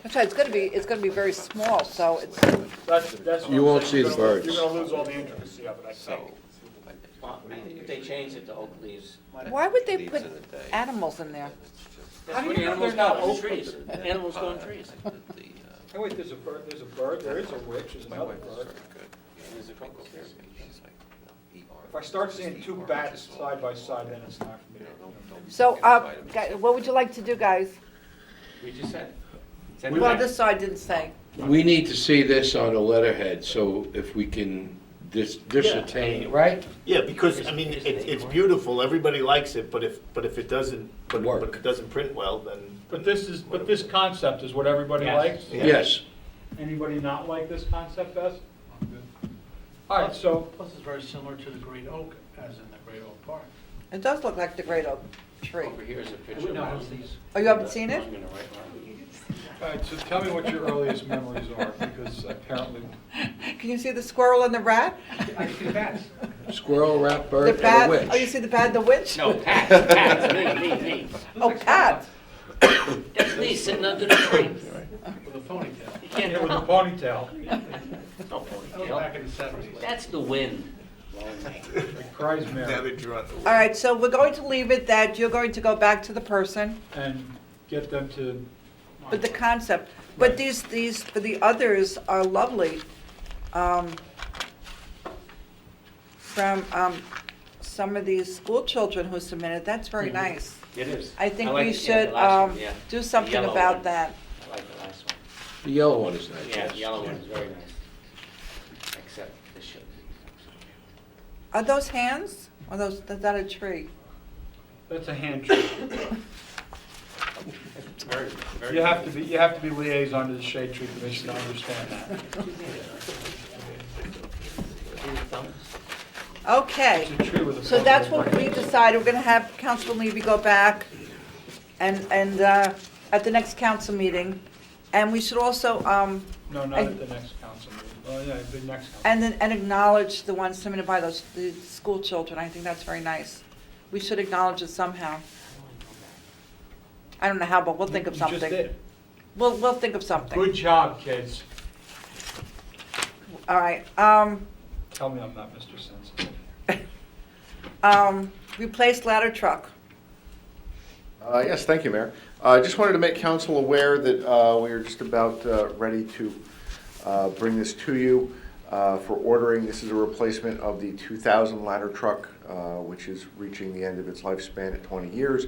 That's right, it's gonna be very small, so it's, That's what You I'm won't saying. see the birds. You're gonna lose all the intricacy of it, I think. Well, I think if they changed it to oak leaves. why would they put animals in there? That's do where you know animals they're not go, in oak? trees. Animals go in trees. Oh, wait, there's a bird, there is a witch, there's another bird. There's a couple here. If I start seeing two bats side by side, then it's not for me. So, what would you like to do, guys? We just said. Well, this side didn't say. We need to see this on a letterhead, so if we can discertain, right? Yeah, because, I mean, it's beautiful, everybody likes it, but if it doesn't, but Work. it doesn't print well, then. But this concept is what everybody Yes. likes? Yes. Anybody not like this concept best? All right, so, Plus, it's very similar to the Great Oak, as in the Great Oak Park. It does look like the great oak tree. Over here is a picture of one of these. Oh, you haven't seen it? I'm gonna write one. all right, so tell me what your earliest memories are, because apparently, Can you see the squirrel and the rat? I see the bats. Squirrel, rat, The bird, and a bat, witch. oh, you see the bat and the witch? No, Pat, me. Oh, Pat. That's me sitting under the tree. With a ponytail. You can't with a help. ponytail, No That was ponytail. back in the 70s. That's the wind. it cries Now Mary, they drew out the. All right, so we're going to leave it that you're going to go back to the person and get them to, with the concept. But these, for the others are lovely. From some of these school children who submitted, that's very nice. It is. I think like we it, yeah, should the last one, yeah. do The something yellow about one. that. I like the last one. The yellow one is nice, Yeah, yes. the yellow one is very nice. Except this should be. Are those hands? Or is that a tree? that's a hand tree. Very, very. You have to be liaison to the Shade Tree Commission to understand that. Okay. It's a tree with a. So that's what we decided. We're gonna have Councilman Levy go back and at the next council meeting. And we should also, No, not at the next council meeting. Oh, yeah, the next council. and acknowledge the ones submitted by the school children. I think that's very nice. We should acknowledge it somehow. I don't know how, but we'll think of You something. just did. We'll think of something. Good job, kids. All right. Tell me I'm not Mr. Sensitive. Replace ladder truck. Yes, thank you, Mayor. I just wanted to make council aware that we are just about ready to bring this to you for ordering. This is a replacement of the 2000 ladder truck, which is reaching the end of its lifespan at 20 years.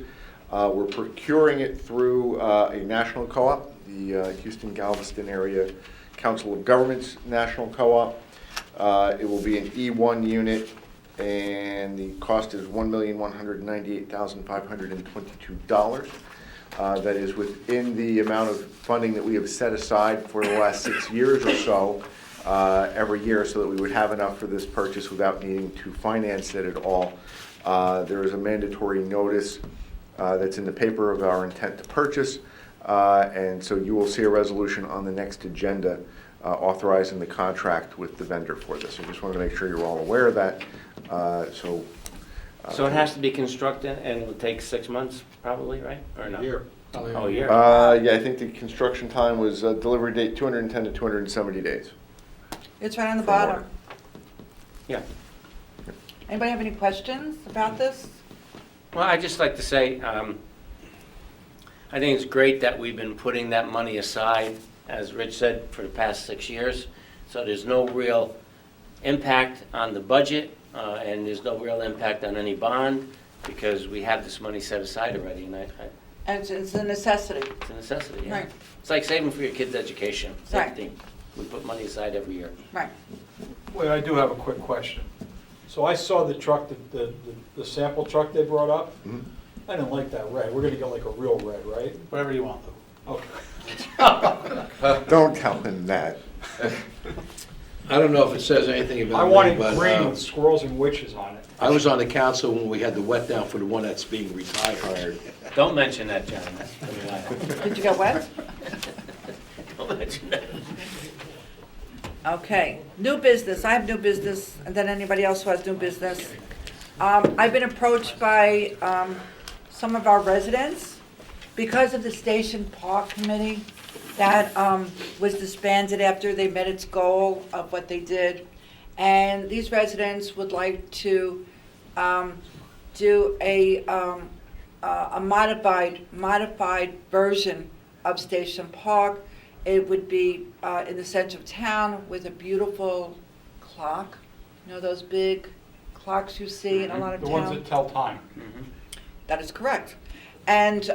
We're procuring it through a national co-op, the Houston Galveston Area Council of Governments National Co-op. It will be an E1 unit, and the cost is $1,198,522. That is within the amount of funding that we have set aside for the last 6 years or so every year, so that we would have enough for this purchase without needing to finance it at all. There is a mandatory notice that's in the paper of our intent to purchase, and so you will see a resolution on the next agenda authorizing the contract with the vendor for this. I just wanted to make sure you're all aware of that. So So it has to be constructed and it'll take 6 months probably, right? Or no? Here. Oh, a year. yeah, I think the construction time was delivery date 210 to 270 days. It's right on the From bottom. order. Yeah. Anybody have any questions about this? Well, I'd just like to say, I think it's great that we've been putting that money aside, as Rich said, for the past 6 years. So there's no real impact on the budget, and there's no real impact on any bond, because we have this money set aside already, and And it's a necessity. it's a necessity, yeah. Right. It's like saving for your kids' education. Same Right. thing. We put money aside every year. Right. Wait, I do have a quick question. So I saw the truck, the sample truck they brought up. Mhm. I didn't like that red. We're gonna get like a real red, right? Whatever you want, Lou. Okay. Don't tell him that. I don't know if it says anything about I it, wanted but green with squirrels and witches on it. I was on the council when we had the wet down for the one that's being retired. Don't mention that, John. That's gonna be loud. Did you get wet? Don't mention that. Okay, new business, I have new business, and then anybody else who has new business. I've been approached by some of our residents, because of the Station Park Committee that was disbanded after they met its goal of what they did. And these residents would like to do a modified version of Station Park. It would be in the center of town with a beautiful clock. You know those big clocks you see in a lot of The towns? ones that tell time. That is correct. And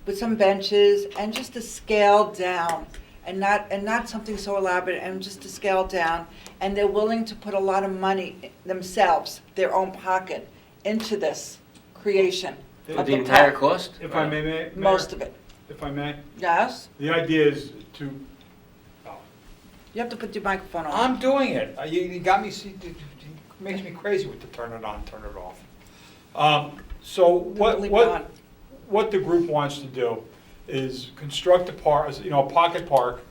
with some benches and just to scale down and not something so elaborate and just to scale down. And they're willing to put a lot of money themselves, their own pocket, into this creation For of the entire park. cost? If I may, Mayor? Most of it. If I may? Yes? The idea is to, You have to put your microphone on. I'm doing it. You got me, it makes me crazy with the turn it on, turn it off. So Leave it on. what the group wants to do is construct a park, a pocket park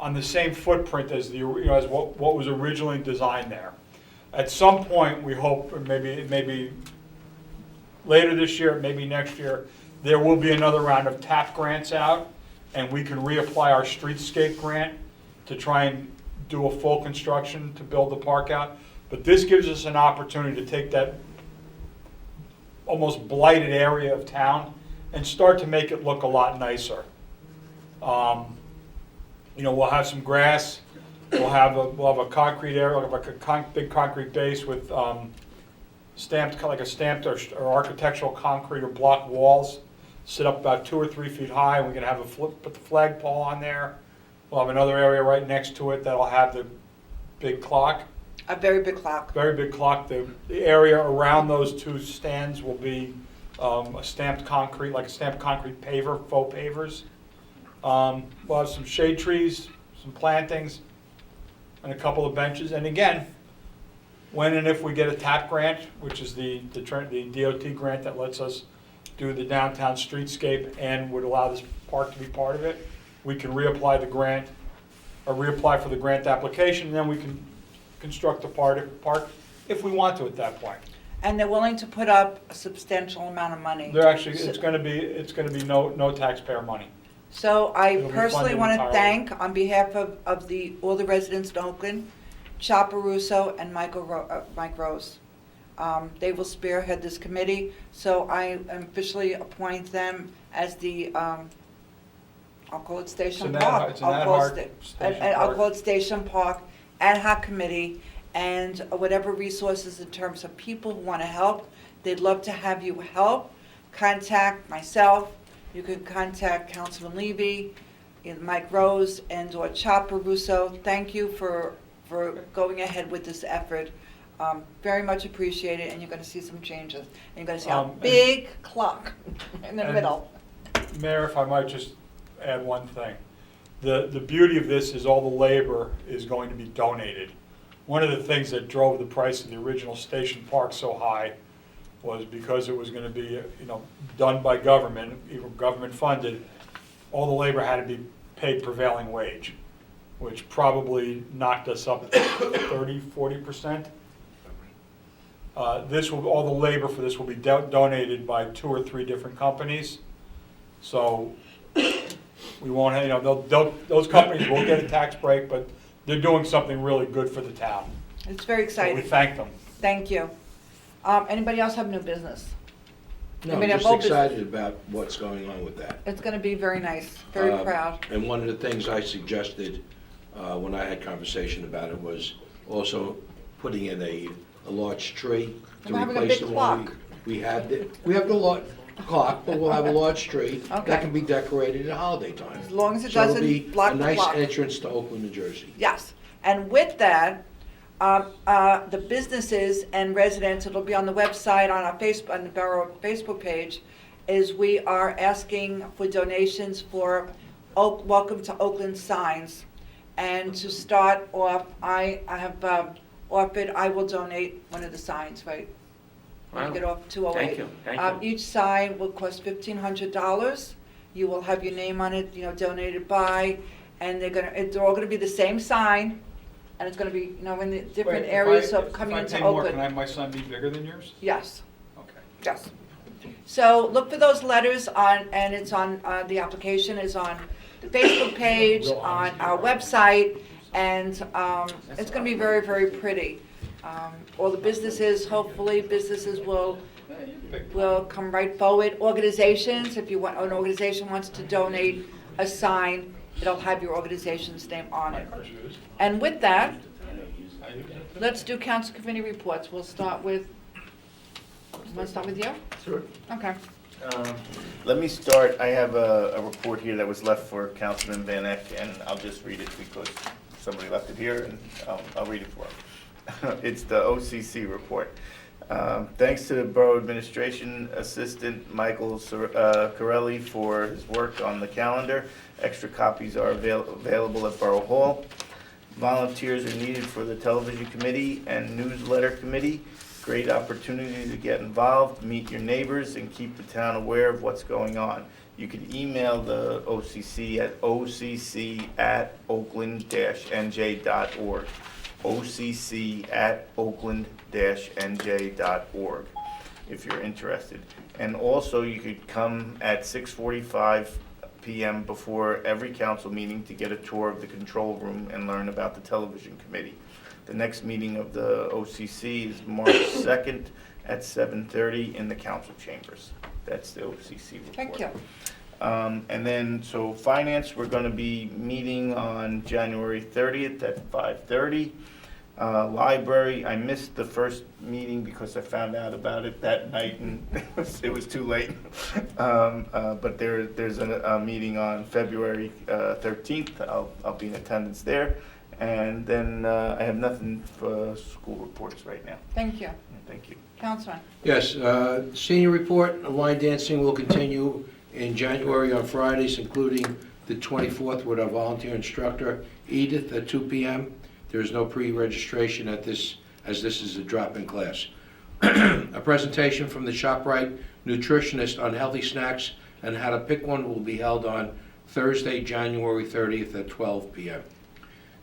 on the same footprint as as what was originally designed there. At some point, we hope, or maybe later this year, maybe next year, there will be another round of TAP grants out, and we can reapply our streetscape grant to try and do a full construction to build the park out. But this gives us an opportunity to take that almost blighted area of town and start to make it look a lot nicer. We'll have some grass, we'll have a concrete area, like a big concrete base with stamped or architectural concrete or block walls, sit up about 2 or 3 feet high. We're gonna have put the flagpole on there. We'll have another area right next to it that'll have the big clock. A very big clock. Very big clock. The area around those 2 stands will be a stamped concrete, like a stamped concrete paver, faux pavers. We'll have some shade trees, some plantings, and a couple of benches. And again, when and if we get a TAP grant, which is the DOT grant that lets us do the downtown streetscape and would allow this park to be part of it, we can reapply the grant, or reapply for the grant application, and then we can construct the park if we want to at that point. And they're willing to put up a substantial amount of money. They're actually, it's gonna be no taxpayer money. So I It'll be personally funded want to entirely. thank, on behalf of all the residents in Oakland, Chopper Russo and Mike Rose. They will spearhead this committee, so I officially appoint them as the, I'll call it Station It's an ad Park. hoc- it's an I'll ad call hoc it Station I'll Park. call it Station Park Ad Hoc Committee, and whatever resources in terms of people who want to help, they'd love to have you help. Contact myself. You can contact Councilman Levy, Mike Rose, and/or Chopper Russo. Thank you for going ahead with this effort. Very much appreciated, and you're going to see some changes. And you're going to see a And- big clock in the and- middle. Mayor, if I might just add one thing. The beauty of this is all the labor is going to be donated. One of the things that drove the price of the original Station Park so high was because it was going to be, done by government, even government funded. All the labor had to be paid prevailing wage, which probably knocked us up 30, 40%. All the labor for this will be donated by 2 or 3 different companies. So we won't have, those companies will get a tax break, but they're doing something really good for the town. It's very So we exciting. thank them. Thank you. Anybody else have new business? No, I I'm mean, just I've always- excited about what's going on with that. It's going to be very nice, very proud. And one of the things I suggested when I had conversation about it was also putting in a large tree to We're having a replace big the one clock. we had. We have the clock, but we'll have a large tree Okay. that can be decorated at holiday time. As long as it So it'll doesn't be block the a nice clock. entrance to Oakland, New Jersey. Yes, and with that, the businesses and residents, it'll be on the website, on our Facebook, on the Borough Facebook page, is we are asking for donations for Welcome to Oakland signs. And to start off, I have offered, I will donate one of the signs, right? Wow. Get off 208. Thank you. Each sign will cost $1,500. You will have your name on it, donated by, and they're all gonna be the same sign, and it's gonna be, in the different Wait, areas if I- of coming if I into pay more, Oakland. can my son be bigger than yours? Yes, Okay. yes. So look for those letters on, and it's on, the application is on the Facebook page, on our website, and it's going to be very, very pretty. All the businesses, hopefully, businesses will come right forward. Organizations, if you want, an organization wants to donate a sign, it'll have your organization's name on it. And with that, let's do council committee reports. We'll start with, you want to start with you? Sure. Okay. Let me start, I have a report here that was left for Councilman Van Eck, and I'll just read it because somebody left it here, and I'll read it for him. It's the OCC report. Thanks to the Borough Administration Assistant Michael Corelli for his work on the calendar. Extra copies are available at Borough Hall. Volunteers are needed for the Television Committee and Newsletter Committee. Great opportunity to get involved, meet your neighbors, and keep the town aware of what's going on. You can email the OCC at occ@oakland-nj.org. occ@oakland-nj.org if you're interested. And also, you could come at 6:45 p.m. before every council meeting to get a tour of the control room and learn about the television committee. The next meeting of the OCC is March 2nd at 7:30 in the council chambers. That's the OCC report. Thank you. And then, so finance, we're going to be meeting on January 30th at 5:30. Library, I missed the first meeting because I found out about it that night and it was too late. But there's a meeting on February 13th. I'll be in attendance there. And then I have nothing for school reports right now. Thank you. Thank you. Councilman. Yes, senior report, line dancing will continue in January on Fridays, including the 24th with our volunteer instructor, Edith, at 2 p.m. There is no pre-registration at this, as this is a drop-in class. A presentation from the ShopRite nutritionist on healthy snacks and how to pick one will be held on Thursday, January 30th at 12 p.m.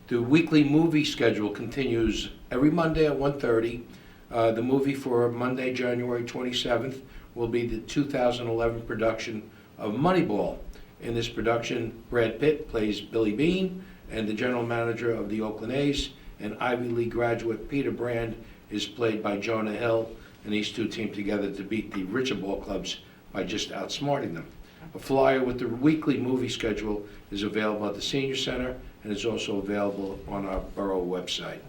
The weekly movie schedule continues every Monday at 1:30. The movie for Monday, January 27th, will be the 2011 production of Moneyball. In this production, Brad Pitt plays Billy Bean, and the general manager of the Oakland A's, and Ivy League graduate Peter Brand is played by Jonah Hill, and these two team together to beat the richer ball clubs by just outsmarting them. A flyer with the weekly movie schedule is available at the Senior Center and is also available on our borough website.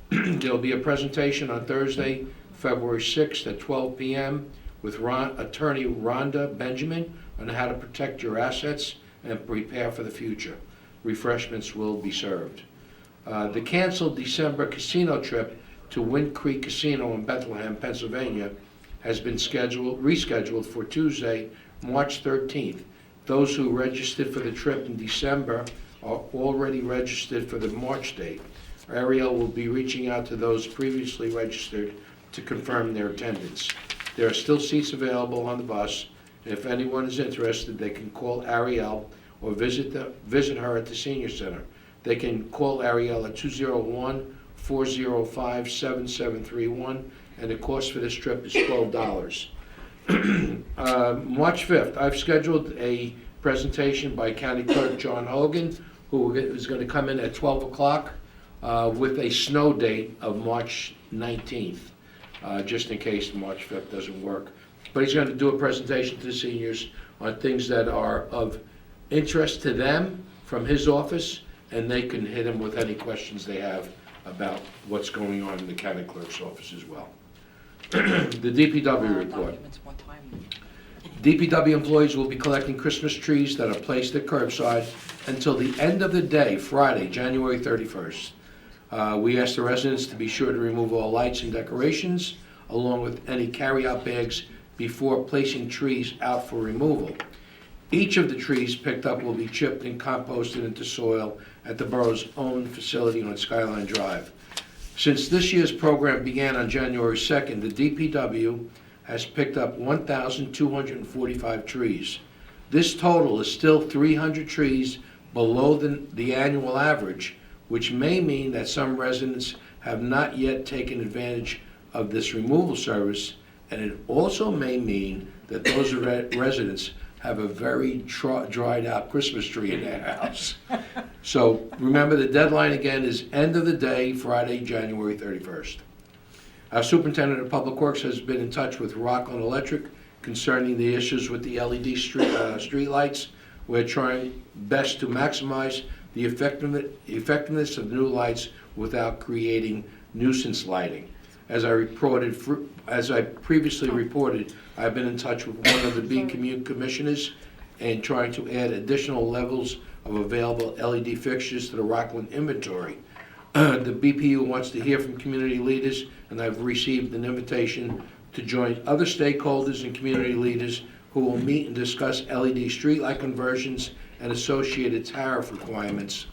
There'll be a presentation on Thursday, February 6th at 12 p.m. with attorney Rhonda Benjamin on how to protect your assets and prepare for the future. Refreshments will be served. The canceled December casino trip to Wind Creek Casino in Bethlehem, Pennsylvania has been rescheduled for Tuesday, March 13th. Those who registered for the trip in December are already registered for the March date. Ariel will be reaching out to those previously registered to confirm their attendance. There are still seats available on the bus, and if anyone is interested, they can call Ariel or visit her at the Senior Center. They can call Ariel at 201-405-7731, and the cost for this trip is $12. March 5th, I've scheduled a presentation by County Clerk John Hogan, who is going to come in at 12 o'clock with a snow date of March 19th, just in case March 5th doesn't work. But he's going to do a presentation to the seniors on things that are of interest to them from his office, and they can hit him with any questions they have about what's going on in the county clerk's office as well. The DPW report. DPW employees will be collecting Christmas trees that are placed at curbside until the end of the day, Friday, January 31st. We ask the residents to be sure to remove all lights and decorations, along with any carry-out bags, before placing trees out for removal. Each of the trees picked up will be chipped and composted into soil at the borough's own facility on Skyline Drive. Since this year's program began on January 2nd, the DPW has picked up 1,245 trees. This total is still 300 trees below the annual average, which may mean that some residents have not yet taken advantage of this removal service And it also may mean that those residents have a very dried out Christmas tree in their house. So remember, the deadline again is end of the day, Friday, January 31st. Our superintendent of public works has been in touch with Rockland Electric concerning the issues with the LED street lights. We're trying best to maximize the effectiveness of new lights without creating nuisance lighting. As I previously reported, I've been in touch with one of the B commissioners and trying to add additional levels of available LED fixtures to the Rockland inventory. The BPU wants to hear from community leaders, and I've received an invitation to join other stakeholders and community leaders who will meet and discuss LED streetlight conversions and associated tariff requirements.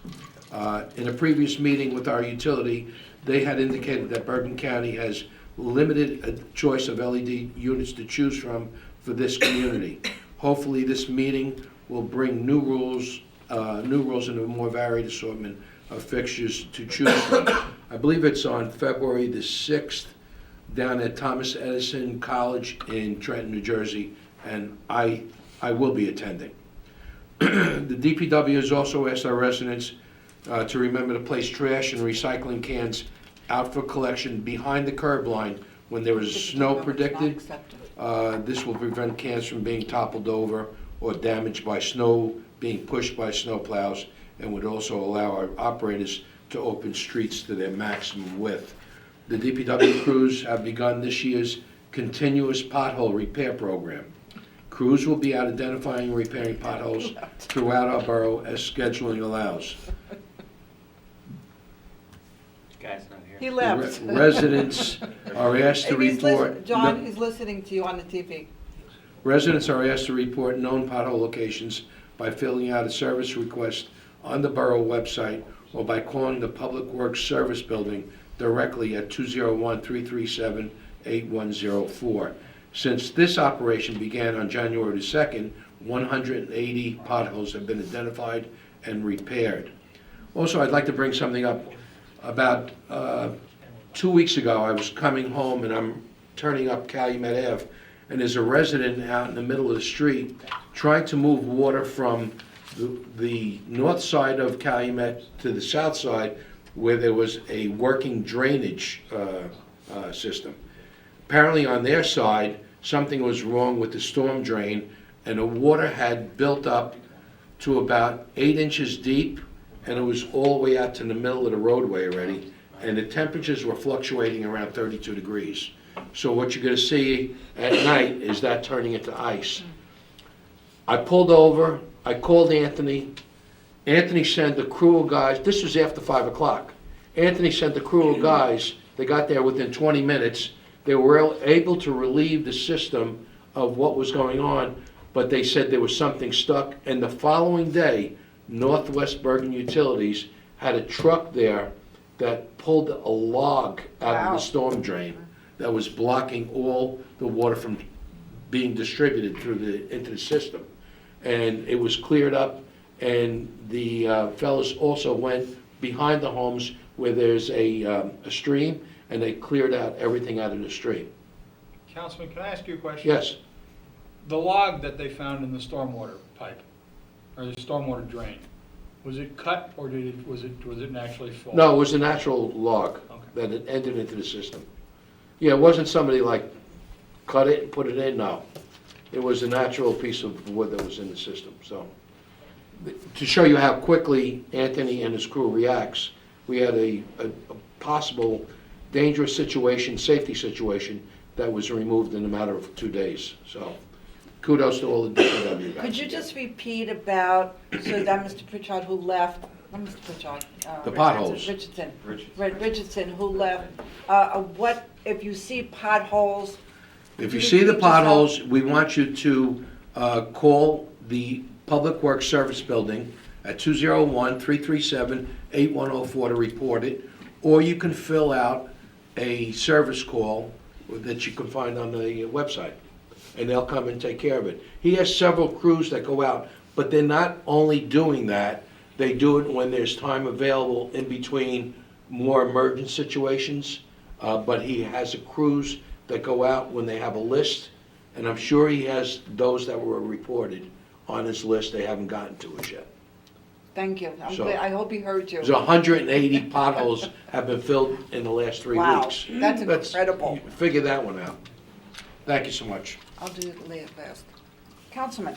In a previous meeting with our utility, they had indicated that Bergen County has limited choice of LED units to choose from for this community. Hopefully, this meeting will bring new rules and a more varied assortment of fixtures to choose from. I believe it's on February the 6th down at Thomas Edison College in Trenton, New Jersey, and I will be attending. The DPW has also asked our residents to remember to place trash and recycling cans out for collection behind the curb line when there is snow predicted. This will prevent cans from being toppled over or damaged by snow, being pushed by snow plows, and would also allow our operators to open streets to their maximum width. The DPW crews have begun this year's continuous pothole repair program. Crews will be out identifying and repairing potholes throughout our borough as scheduling allows. Guy's not here. He left. Residents are asked to report. John, he's listening to you on the TV. Residents are asked to report known pothole locations by filling out a service request on the borough website or by calling the Public Works Service Building directly at 201-337-8104. Since this operation began on January 2nd, 180 potholes have been identified and repaired. Also, I'd like to bring something up. About 2 weeks ago, I was coming home and I'm turning up Calumet Ave, and there's a resident out in the middle of the street trying to move water from the north side of Calumet to the south side where there was a working drainage system. Apparently on their side, something was wrong with the storm drain, and the water had built up to about 8 inches deep, and it was all the way out to the middle of the roadway already, and the temperatures were fluctuating around 32 degrees. So what you're going to see at night is that turning into ice. I pulled over, I called Anthony. Anthony sent a crew of guys, this was after 5 o'clock. Anthony sent a crew of guys, they got there within 20 minutes. They were able to relieve the system of what was going on, but they said there was something stuck. And the following day, Northwest Bergen Utilities had a truck there that pulled a log out of the storm drain that was blocking all the water from being distributed into the system. And it was cleared up, and the fellows also went behind the homes where there's a stream, and they cleared out everything out of the stream. Councilman, can I ask you a question? Yes. The log that they found in the stormwater pipe, or the stormwater drain, was it cut or was it naturally full? No, it was a natural log that had entered into the system. Yeah, it wasn't somebody like cut it and put it in, no. It was a natural piece of wood that was in the system, so. To show you how quickly Anthony and his crew reacts, we had a possible dangerous situation, safety situation, that was removed in a matter of 2 days, so. Kudos to all the DPW guys. Could you just repeat about, so that Mr. Pritchard who left, not Mr. Pritchard. The potholes. Richardson, who left, what, if you see potholes? If you see the potholes, we want you to call the Public Works Service Building at 201-337-8104 to report it, or you can fill out a service call that you can find on the website, and they'll come and take care of it. He has several crews that go out, but they're not only doing that, they do it when there's time available in between more emergent situations, but he has crews that go out when they have a list, and I'm sure he has those that were reported on his list, they haven't gotten to us yet. Thank you. So- I hope he heard you. There's 180 potholes have been filled in the last 3 Wow, weeks. that's incredible. Figure that one out. Thank you so much. I'll do it last. Councilman?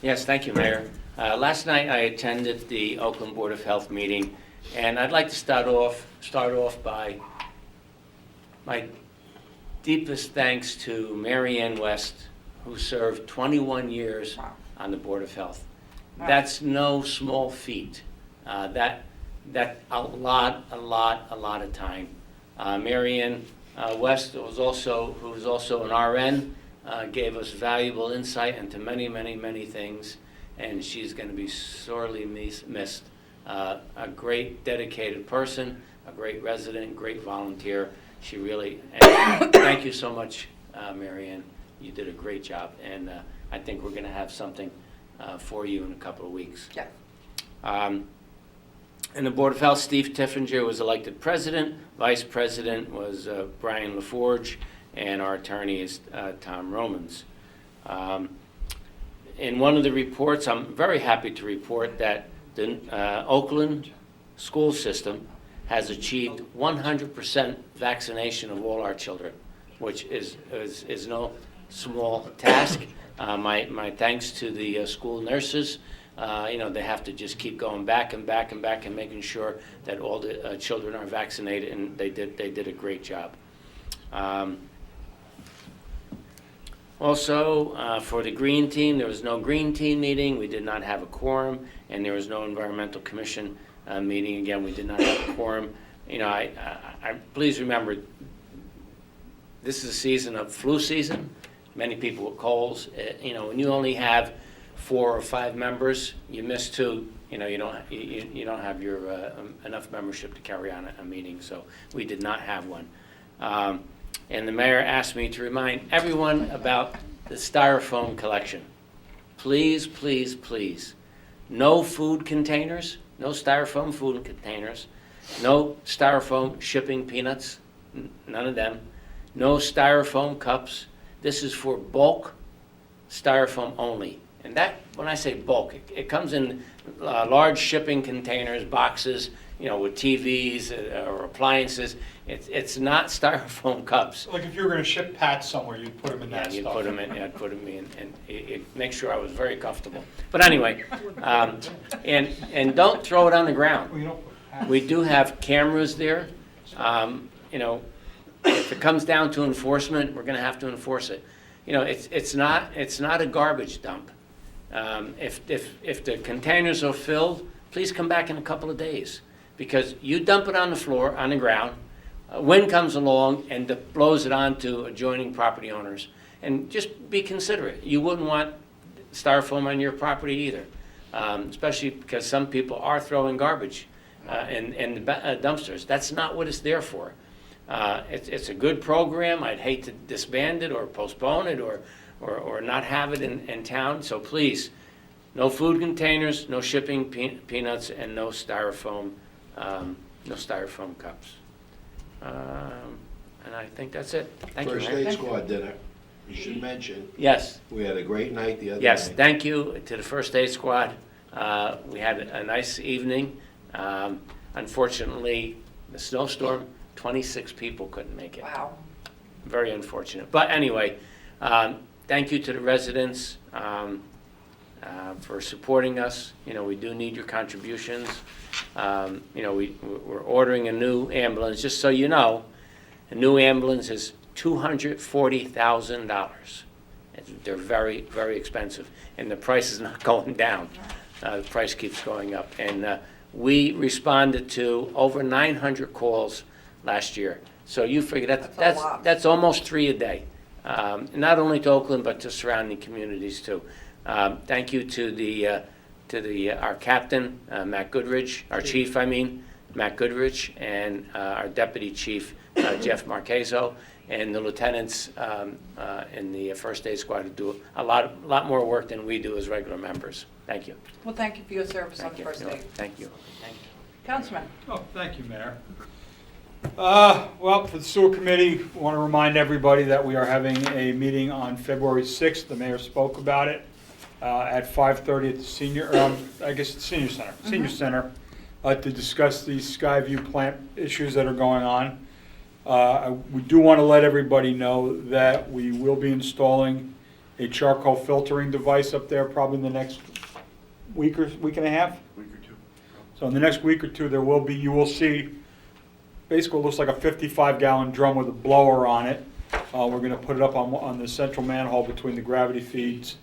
Yes, thank you, Mayor. Last night I attended the Oakland Board of Health meeting, and I'd like to start off by my deepest thanks to Mary Ann West, who served 21 years Wow. on the Board of Health. Wow. That's no small feat. That a lot of time. Mary Ann West, who was also an RN, gave us valuable insight into many things, and she's going to be sorely missed. A great dedicated person, a great resident, great volunteer. She really, and thank you so much, Mary Ann. You did a great job, and I think we're going to have something for you in a couple of weeks. Yeah. In the Board of Health, Steve Tiffinger was elected president. Vice president was Brian LaForge, and our attorney is Tom Romans. In one of the reports, I'm very happy to report that the Oakland school system has achieved 100% vaccination of all our children, which is no small task. My thanks to the school nurses. They have to just keep going back and making sure that all the children are vaccinated, and they did a great job. Also, for the Green Team, there was no Green Team meeting. We did not have a quorum, and there was no Environmental Commission meeting. Again, we did not have a quorum. Please remember, this is a season of flu season. Many people with colds. When you only have 4 or 5 members, you miss 2. You don't have your enough membership to carry on a meeting. So we did not have one. And the mayor asked me to remind everyone about the styrofoam collection. Please, please, please, no food containers, no styrofoam food containers, no styrofoam shipping peanuts, none of them, no styrofoam cups. This is for bulk styrofoam only. And that, when I say bulk, it comes in large shipping containers, boxes, with TVs or appliances. It's not styrofoam cups. Like if you were gonna ship pats somewhere, you'd put them in that Yeah, stuff. I'd put them in, and it makes sure I was very comfortable. But anyway, and don't throw it on the ground. Well, you don't put pats. We do have cameras there. If it comes down to enforcement, we're going to have to enforce it. It's not a garbage dump. If the containers are filled, please come back in a couple of days, because you dump it on the floor, on the ground, wind comes along and blows it onto adjoining property owners. And just be considerate. You wouldn't want styrofoam on your property either, especially because some people are throwing garbage in the dumpsters. That's not what it's there for. It's a good program. I'd hate to disband it or postpone it or not have it in town. So please, no food containers, no shipping peanuts, and no styrofoam cups. And I think that's it. Thank you, First Mayor. Aid Squad dinner, you should mention. Yes. We had a great night the other night. Yes, thank you to the First Aid Squad. We had a nice evening. Unfortunately, the snowstorm, 26 people couldn't make it. Wow. Very unfortunate. But anyway, thank you to the residents for supporting us. We do need your contributions. We're ordering a new ambulance. Just so you know, a new ambulance is $240,000. They're very, very expensive, and the price is not going down. The price keeps going up. And we responded to over 900 calls last year. So you figure That's a lot. that's almost 3 a day. Not only to Oakland, but to surrounding communities too. Thank you to our captain, Matt Goodrich, our chief, Matt Goodrich, and our deputy chief, Jeff Marcheso, and the lieutenants in the First Aid Squad who do a lot more work than we do as regular members. Thank you. Well, thank you for your service on Thank you. First Aid. Thank you. Councilman? Oh, thank you, Mayor. Well, for the sewer committee, I want to remind everybody that we are having a meeting on February 6th. The mayor spoke about it at 5:30 at the senior center, to discuss the Skyview plant issues that are going on. We do want to let everybody know that we will be installing a charcoal filtering device up there probably in the next week and a half. Week or two. So in the next week or two, you will see basically what looks like a 55-gallon drum with a blower on it. We're going to put it up on the central manhole between the gravity feeds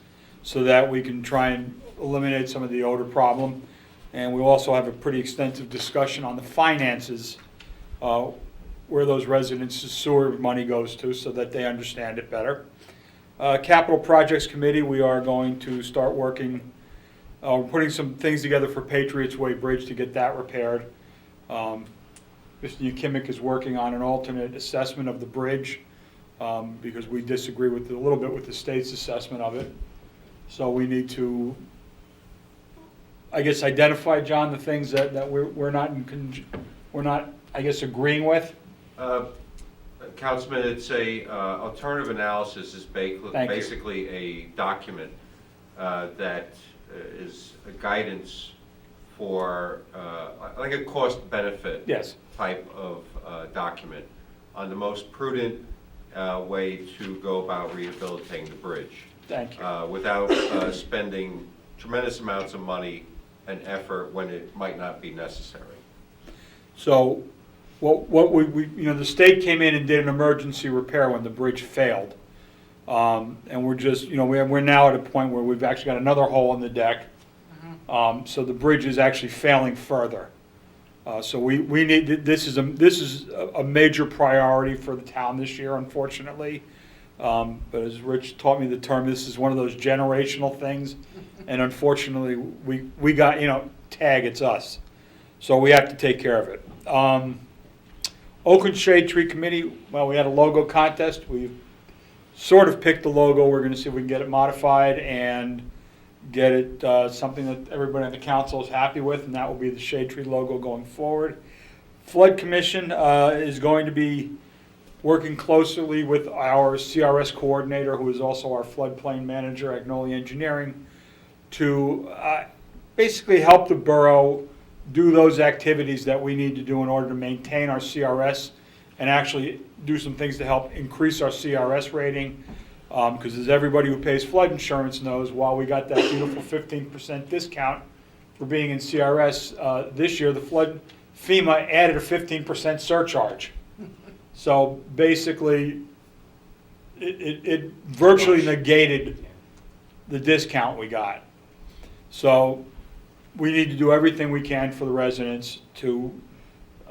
so that we can try and eliminate some of the odor problem. And we'll also have a pretty extensive discussion on the finances, where those residents' sewer money goes to so that they understand it better. Capital Projects Committee, we are going to start working, we're putting some things together for Patriots Way Bridge to get that repaired. Mr. Yukimic is working on an alternate assessment of the bridge because we disagree a little bit with the state's assessment of it. So we need to, I guess, identify, John, the things that we're not, I guess, agreeing with. Councilman, it's a alternative analysis is Thank you. basically a document that is a guidance for like a cost-benefit Yes. type of document on the most prudent way to go about rehabilitating the bridge. Thank you. Without spending tremendous amounts of money and effort when it might not be necessary. So what we the state came in and did an emergency repair when the bridge failed. And we're just, we're now at a point where we've actually got another hole in the deck. So the bridge is actually failing further. So we need, this is a major priority for the town this year, unfortunately. But as Rich taught me the term, this is one of those generational things. And unfortunately, we got, tag, it's us. So we have to take care of it. Oakland Shade Tree Committee, well, we had a logo contest. We've sort of picked the logo. We're going to see if we can get it modified and get it something that everybody on the council is happy with, and that will be the Shade Tree logo going forward. Flood Commission is going to be working closely with our CRS coordinator, who is also our floodplain manager, Agnoli Engineering, to basically help the borough do those activities that we need to do in order to maintain our CRS and actually do some things to help increase our CRS rating. Because as everybody who pays flood insurance knows, while we got that beautiful 15% discount for being in CRS, this year the FEMA added a 15% surcharge. So basically, it virtually negated the discount we got. So we need to do everything we can for the residents to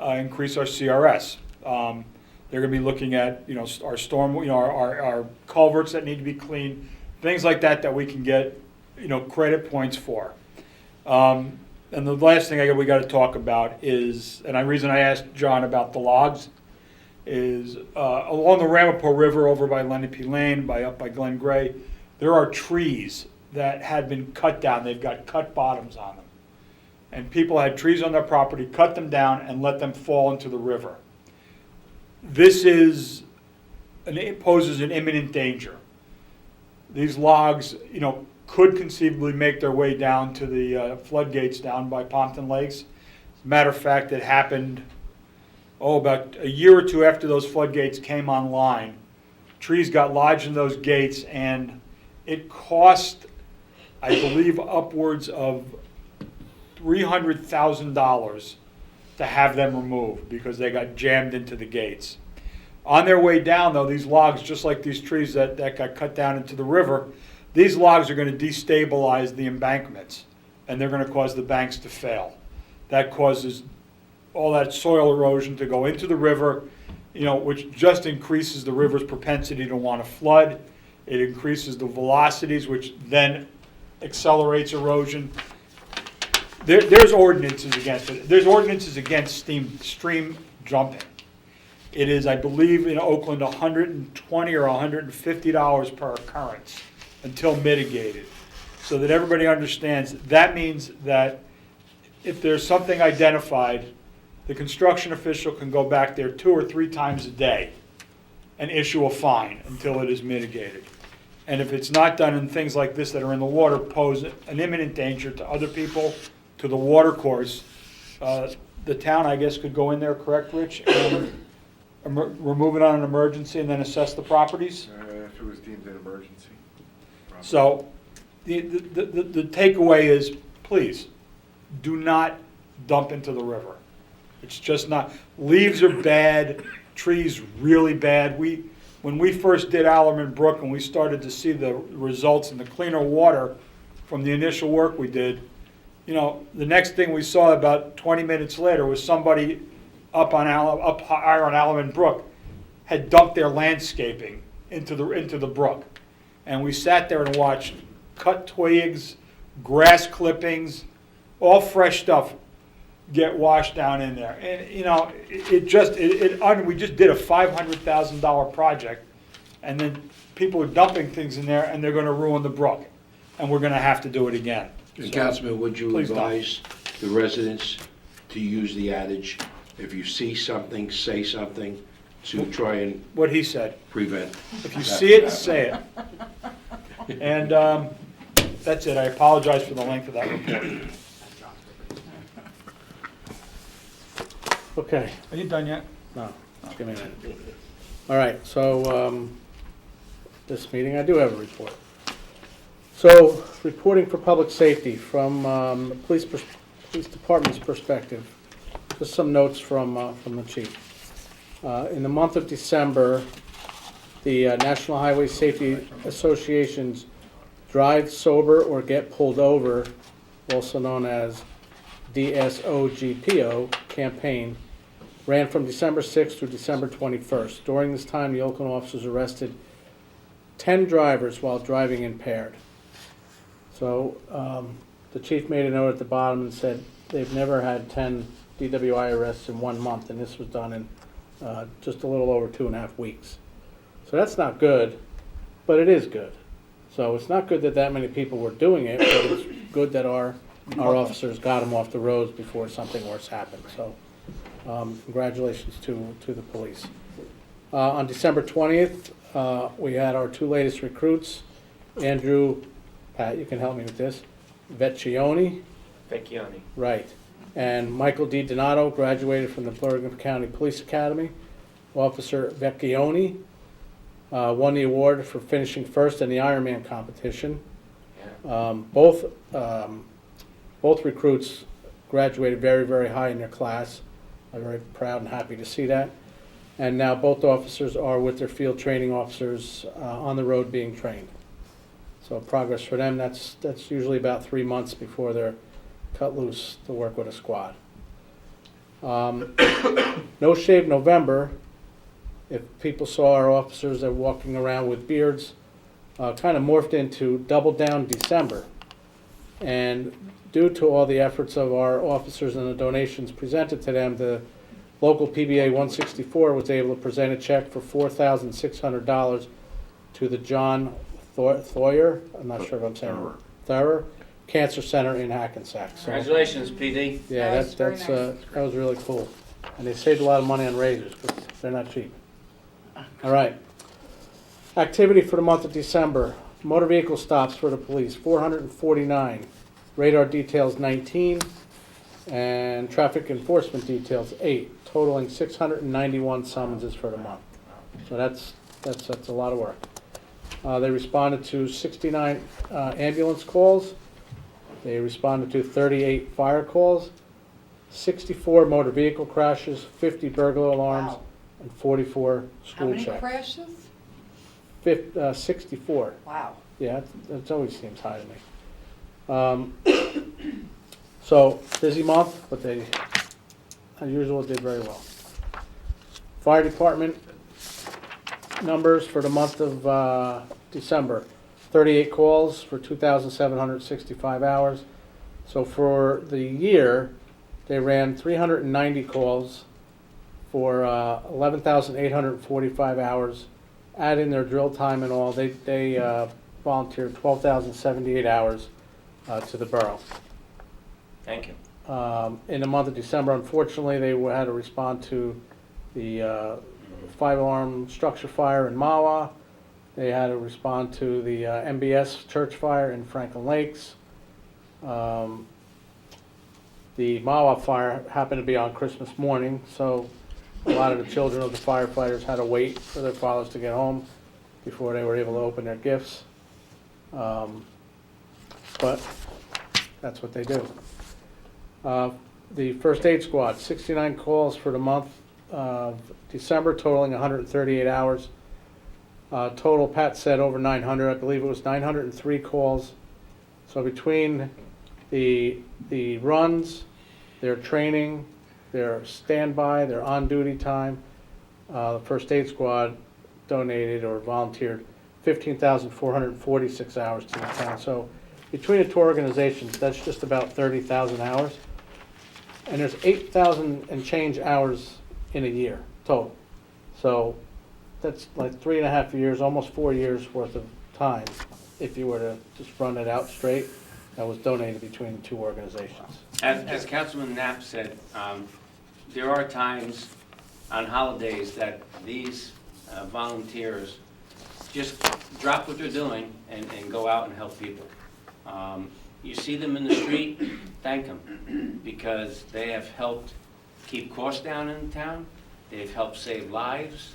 increase our CRS. They're going to be looking at, our storm, our culverts that need to be cleaned, things like that we can get, credit points for. And the last thing we got to talk about is, and the reason I asked John about the logs, is along the Ramapo River over by Lenape Lane, up by Glen Gray, there are trees that had been cut down. They've got cut bottoms on them. And people had trees on their property, cut them down, and let them fall into the river. This it poses an imminent danger. These logs, could conceivably make their way down to the floodgates down by Pompton Lakes. As a matter of fact, it happened, about a year or two after those floodgates came online. Trees got lodged in those gates, and it cost, I believe, upwards of $300,000 to have them removed because they got jammed into the gates. On their way down, though, these logs, just like these trees that got cut down into the river, these logs are going to destabilize the embankments, and they're going to cause the banks to fail. That causes all that soil erosion to go into the river, which just increases the river's propensity to want to flood. It increases the velocities, which then accelerates erosion. There's ordinances against it. There's ordinances against stream jumping. It is, I believe, in Oakland, $120 or $150 per occurrence until mitigated. So that everybody understands, that means that if there's something identified the construction official can go back there 2 or 3 times a day and issue a fine until it is mitigated. And if it's not done, and things like this that are in the water pose an imminent danger to other people, to the water course, the town, I guess, could go in there, correct, Rich? And remove it on an emergency and then assess the properties? If it was deemed an emergency. So the takeaway is, please, do not dump into the river. It's just not, leaves are bad, trees really bad. When we first did Allerman Brook and we started to see the results and the cleaner water from the initial work we did, you know, the next thing we saw about 20 minutes later was somebody up higher on Allerman Brook had dumped their landscaping into the brook. And we sat there and watched cut twigs, grass clippings, all fresh stuff get washed down in there. And, you know, we just did a $500,000 project, and then people are dumping things in there, and they're going to ruin the brook. And we're going to have to do it again. And So, Councilman, would you please don't. advise the residents to use the adage, if you see something, say something, to try and what he said. prevent? If you see it, say it. And that's it. I apologize for the length of that report. Okay, Are you done yet? no, give me a minute. All right, so this meeting, I do have a report. So, reporting for public safety from the police department's perspective. Just some notes from the chief. In the month of December, the National Highway Safety Association's Drive Sober or Get Pulled Over, also known as DSOGPO campaign, ran from December 6th through December 21st. During this time, the Oakland officers arrested 10 drivers while driving impaired. So the chief made a note at the bottom and said they've never had 10 DWI arrests in 1 month, and this was done in just a little over 2.5 weeks. So that's not good, but it is good. So it's not good that that many people were doing it, but it's good that our officers got them off the roads before something worse happened. So congratulations to the police. On December 20th, we had our 2 latest recruits, Andrew, Pat, you can help me with this, Vecchione, right, and Michael D. Donato graduated from the Bergen County Police Academy. Officer Vecchione won the award for finishing first in the Ironman competition. Both recruits graduated very, very high in their class. I'm very proud and happy to see that. And now both officers are with their field training officers on the road being trained. So progress for them. That's usually about 3 months before they're cut loose to work with a squad. No Shave November. If people saw our officers that were walking around with beards, kind of morphed into Double Down December. And due to all the efforts of our officers and the donations presented to them, the local PBA 164 was able to present a check for $4,600 to the John Thoyer, I'm not sure if I'm saying it, Thorer Cancer Center in Hackensack. So, Congratulations, PD. yeah, Nice, very that was really cool. And they saved a lot of money on razors, because they're not cheap. All right. Activity for the month of December. Motor vehicle stops for the police, 449. Radar details, 19. And traffic enforcement details, 8. Totaling 691 summonses for the month. So that's a lot of work. They responded to 69 ambulance calls. They responded to 38 fire calls, 64 motor vehicle crashes, 50 burglar alarms, Wow. and 44 How school many checks. crashes? 64. Wow. Yeah, that always seems high to me. So, busy month, but they, as usual, did very well. Fire department numbers for the month of December. 38 calls for 2,765 hours. So for the year, they ran 390 calls for 11,845 hours. Add in their drill time and all, they volunteered 12,078 hours to the borough. Thank you. In the month of December, unfortunately, they had to respond to the five-alarm structure fire in Mawa. They had to respond to the MBS church fire in Franklin Lakes. The Mawa fire happened to be on Christmas morning, so a lot of the children of the firefighters had to wait for their fathers to get home before they were able to open their gifts. But that's what they do. The first aid squad, 69 calls for the month of December, totaling 138 hours. Total, Pat said over 900. I believe it was 903 calls. So between the runs, their training, their standby, their on-duty time, the first aid squad donated or volunteered 15,446 hours to the town. So between the two organizations, that's just about 30,000 hours. And there's 8,000 and change hours in a year total. So that's like 3.5 years, almost 4 years worth of time, if you were to just run it out straight, that was donated between the two organizations. As Councilman Knapp said, there are times on holidays that these volunteers just drop what they're doing and go out and help people. You see them in the street, thank them, because they have helped keep costs down in the town. They've helped save lives.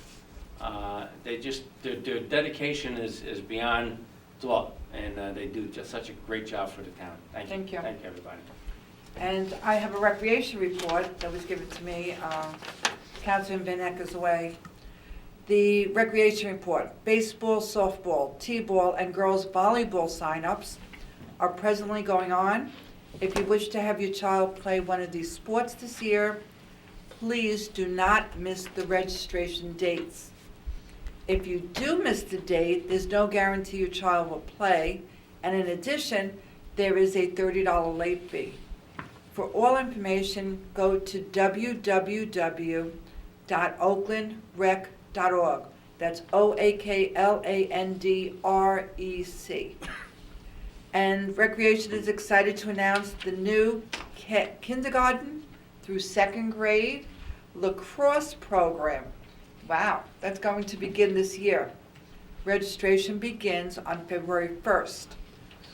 Their dedication is beyond thought, and they do just such a great job for the town. Thank you. Thank you. Thank you, everybody. And I have a recreation report that was given to me. Councilman Van Eck is away. The recreation report, baseball, softball, t-ball, and girls volleyball signups are presently going on. If you wish to have your child play one of these sports this year, please do not miss the registration dates. If you do miss the date, there's no guarantee your child will play, and in addition, there is a $30 late fee. For all information, go to www.oaklandrec.org. That's OAKLANDREC. And Recreation is excited to announce the new kindergarten through second grade lacrosse program. Wow, that's going to begin this year. Registration begins on February 1st.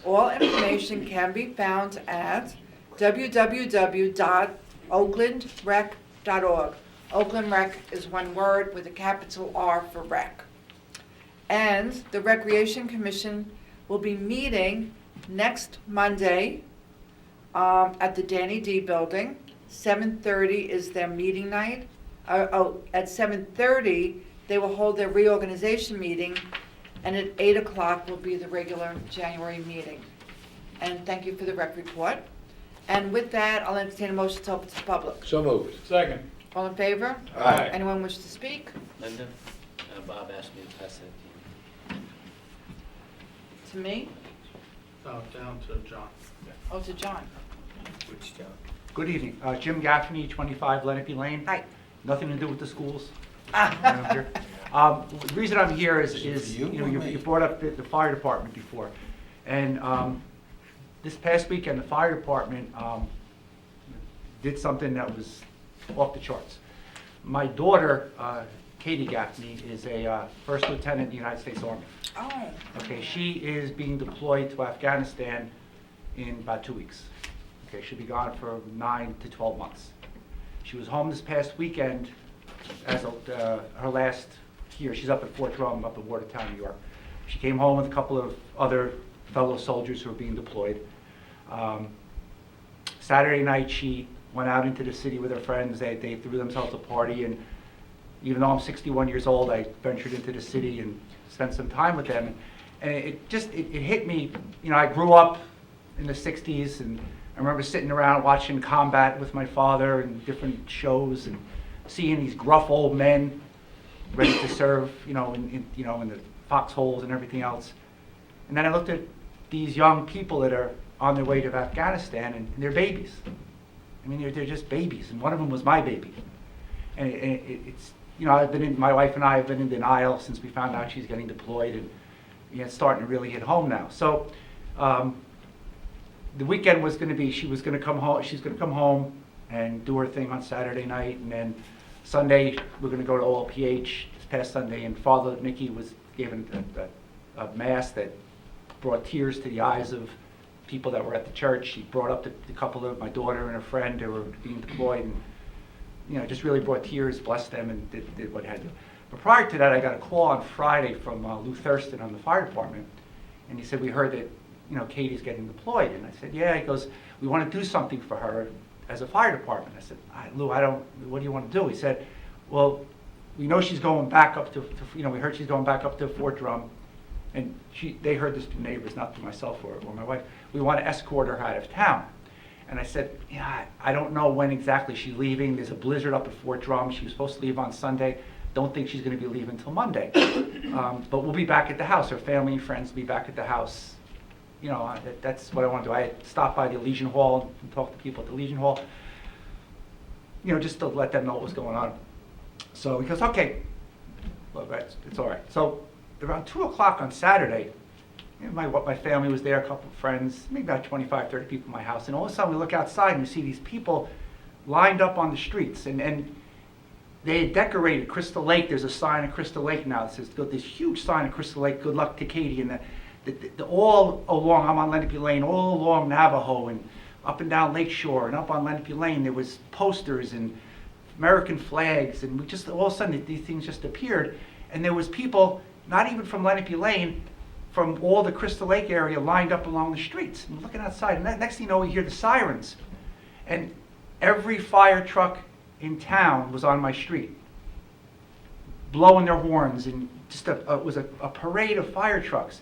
All information can be found at www.oaklandrec.org. Oakland Rec is one word with a capital R for rec. And the Recreation Commission will be meeting next Monday at the Danny D Building. 7:30 is their meeting night. At 7:30, they will hold their reorganization meeting, and at 8 o'clock will be the regular January meeting. And thank you for the rec report. And with that, I'll entertain a motion to open to the public. So moved. Second. All in favor? Aye. Anyone wish to speak? Linda, Bob asked me to pass that to you. To me? No, down to John. Oh, to John. Which John? Good evening. Jim Gaffney, 25 Lenape Lane. Hi. Nothing to do with the schools. The reason I'm here is you know, you brought up the fire department before. And this past weekend, the fire department did something that was off the charts. My daughter, Katie Gaffney, is a first lieutenant in the United States Army. Oh. Okay, she is being deployed to Afghanistan in about 2 weeks. Okay, she'll be gone for 9 to 12 months. She was home this past weekend as her last here. She's up at Fort Drum, up in Watertown, New York. She came home with a couple of other fellow soldiers who were being deployed. Saturday night, she went out into the city with her friends. They threw themselves a party, and even though I'm 61 years old, I ventured into the city and spent some time with them. And it hit me, you know, I grew up in the 60s, and I remember sitting around watching combat with my father and different shows and seeing these gruff old men ready to serve, in the foxholes and everything else. And then I looked at these young people that are on their way to Afghanistan, and they're babies. I mean, they're just babies, and one of them was my baby. And it's, my wife and I have been in denial since we found out she's getting deployed, and it's starting to really hit home now. So the weekend was gonna be, she's gonna come home and do her thing on Saturday night, and then Sunday, we're gonna go to OLPH this past Sunday, and Father Mickey gave a mass that brought tears to the eyes of people that were at the church. He brought up the couple of my daughter and her friend who were being deployed, and just really brought tears, blessed them, and did what had to. But prior to that, I got a call on Friday from Lou Thurston on the fire department, and he said, we heard that Katie's getting deployed. And I said, yeah. He goes, we want to do something for her as a fire department. I said, Lou, what do you want to do? He said, well, we know she's going back up to we heard she's going back up to Fort Drum, and they heard this through neighbors, not through myself or my wife. We want to escort her out of town. And I said, yeah, I don't know when exactly she's leaving. There's a blizzard up at Fort Drum. She was supposed to leave on Sunday. Don't think she's going to be leaving until Monday. But we'll be back at the house. Her family and friends will be back at the house. That's what I want to do. I had stopped by the Legion Hall and talked to people at the Legion Hall, just to let them know what was going on. So he goes, okay, well, it's all right. So around 2 o'clock on Saturday, my family was there, a couple of friends, maybe about 25, 30 people in my house, and all of a sudden we look outside and we see these people lined up on the streets, and they had decorated Crystal Lake. There's a sign at Crystal Lake now that says, this huge sign at Crystal Lake, good luck to Katie, and all along, I'm on Lenape Lane, all along Navajo, and up and down Lakeshore, and up on Lenape Lane, there was posters and American flags, and we just, all of a sudden, these things just appeared, and there was people, not even from Lenape Lane, from all the Crystal Lake area lined up along the streets. And looking outside, and next thing you know, we hear the sirens. And every fire truck in town was on my street, blowing their horns, and just it was a parade of fire trucks.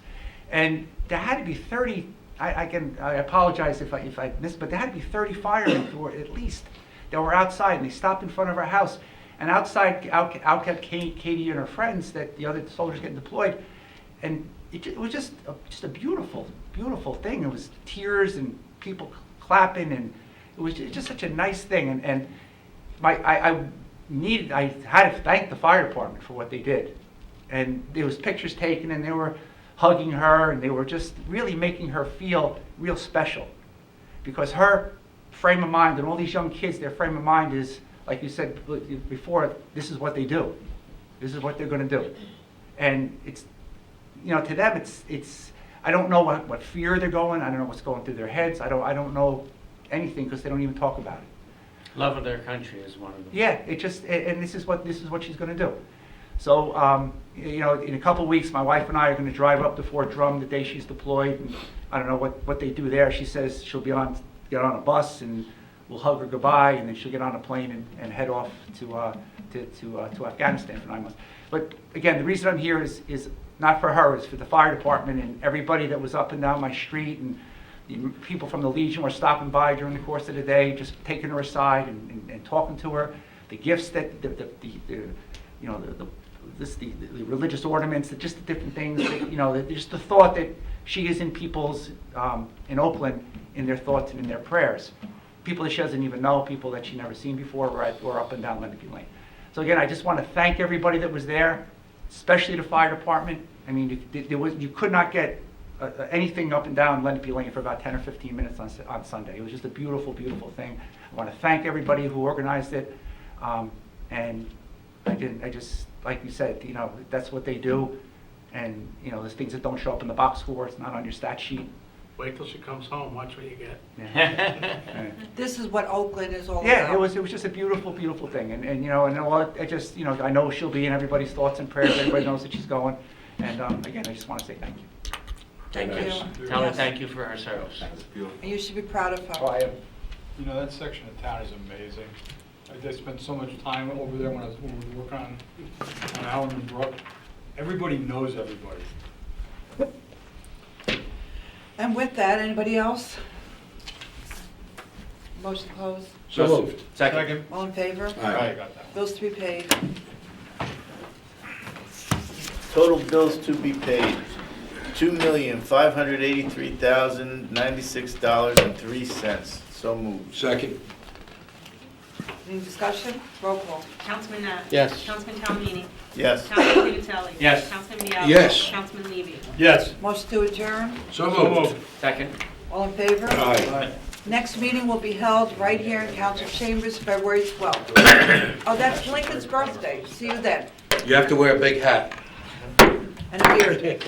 And there had to be 30, I apologize if I missed, but there had to be 30 firemen, or at least, that were outside, and they stopped in front of our house. And outside, out kept Katie and her friends, that the other soldiers getting deployed. And it was just a beautiful, beautiful thing. It was tears and people clapping, and it was just such a nice thing. And I had to thank the fire department for what they did. And there was pictures taken, and they were hugging her, and they were just really making her feel real special. Because her frame of mind, and all these young kids, their frame of mind is, like you said before, this is what they do. This is what they're going to do. And it's, to them, it's. I don't know what fear they're going. I don't know what's going through their heads. I don't know anything, because they don't even talk about it. Love of their country is one of them. Yeah, and this is what she's going to do. So in a couple of weeks, my wife and I are going to drive up to Fort Drum the day she's deployed. And I don't know what they do there. She says she'll get on a bus, and we'll hug her goodbye, and then she'll get on a plane and head off to Afghanistan for 9 months. But again, the reason I'm here is not for her, it's for the fire department and everybody that was up and down my street, and the people from the Legion were stopping by during the course of the day, just taking her aside and talking to her. The gifts that the religious ornaments, just the different things, just the thought that she is in people's, in Oakland, in their thoughts and in their prayers. People that she doesn't even know, people that she never seen before, were up and down Lenape Lane. So again, I just want to thank everybody that was there, especially the fire department. I mean, you could not get anything up and down Lenape Lane for about 10 or 15 minutes on Sunday. It was just a beautiful, beautiful thing. I want to thank everybody who organized it. And I just, like you said, that's what they do. And, there's things that don't show up in the box score. It's not on your stat sheet. Wait till she comes home, watch what you get. Yeah. This is what Oakland is all about. Yeah, it was just a beautiful, beautiful thing. And I know she'll be in everybody's thoughts and prayers. Everybody knows that she's going. And again, I just want to say thank you. Thank you. Tell her thank you for her service. And you should be proud of her. Oh, I am. That section of town is amazing. I just spent so much time over there when we were working on Allen and Brook. Everybody knows everybody. And with that, anybody else? Motion closed. So moved. Second. All in favor? Aye. Bills to be paid. Total bills to be paid, $2,583,096.03. So moved. Second. Any discussion? Roll call. Councilman Net? Yes. Councilman Calhoun? Yes. Councilman Vigatelli? Yes. Councilman Bianco? Yes. Councilman Levy? Yes. Motion to adjourn. So moved. Second. All in favor? Aye. Next meeting will be held right here in Council Chambers, February 12th. Oh, that's Lincoln's birthday. See you then. You have to wear a big hat. And a beard.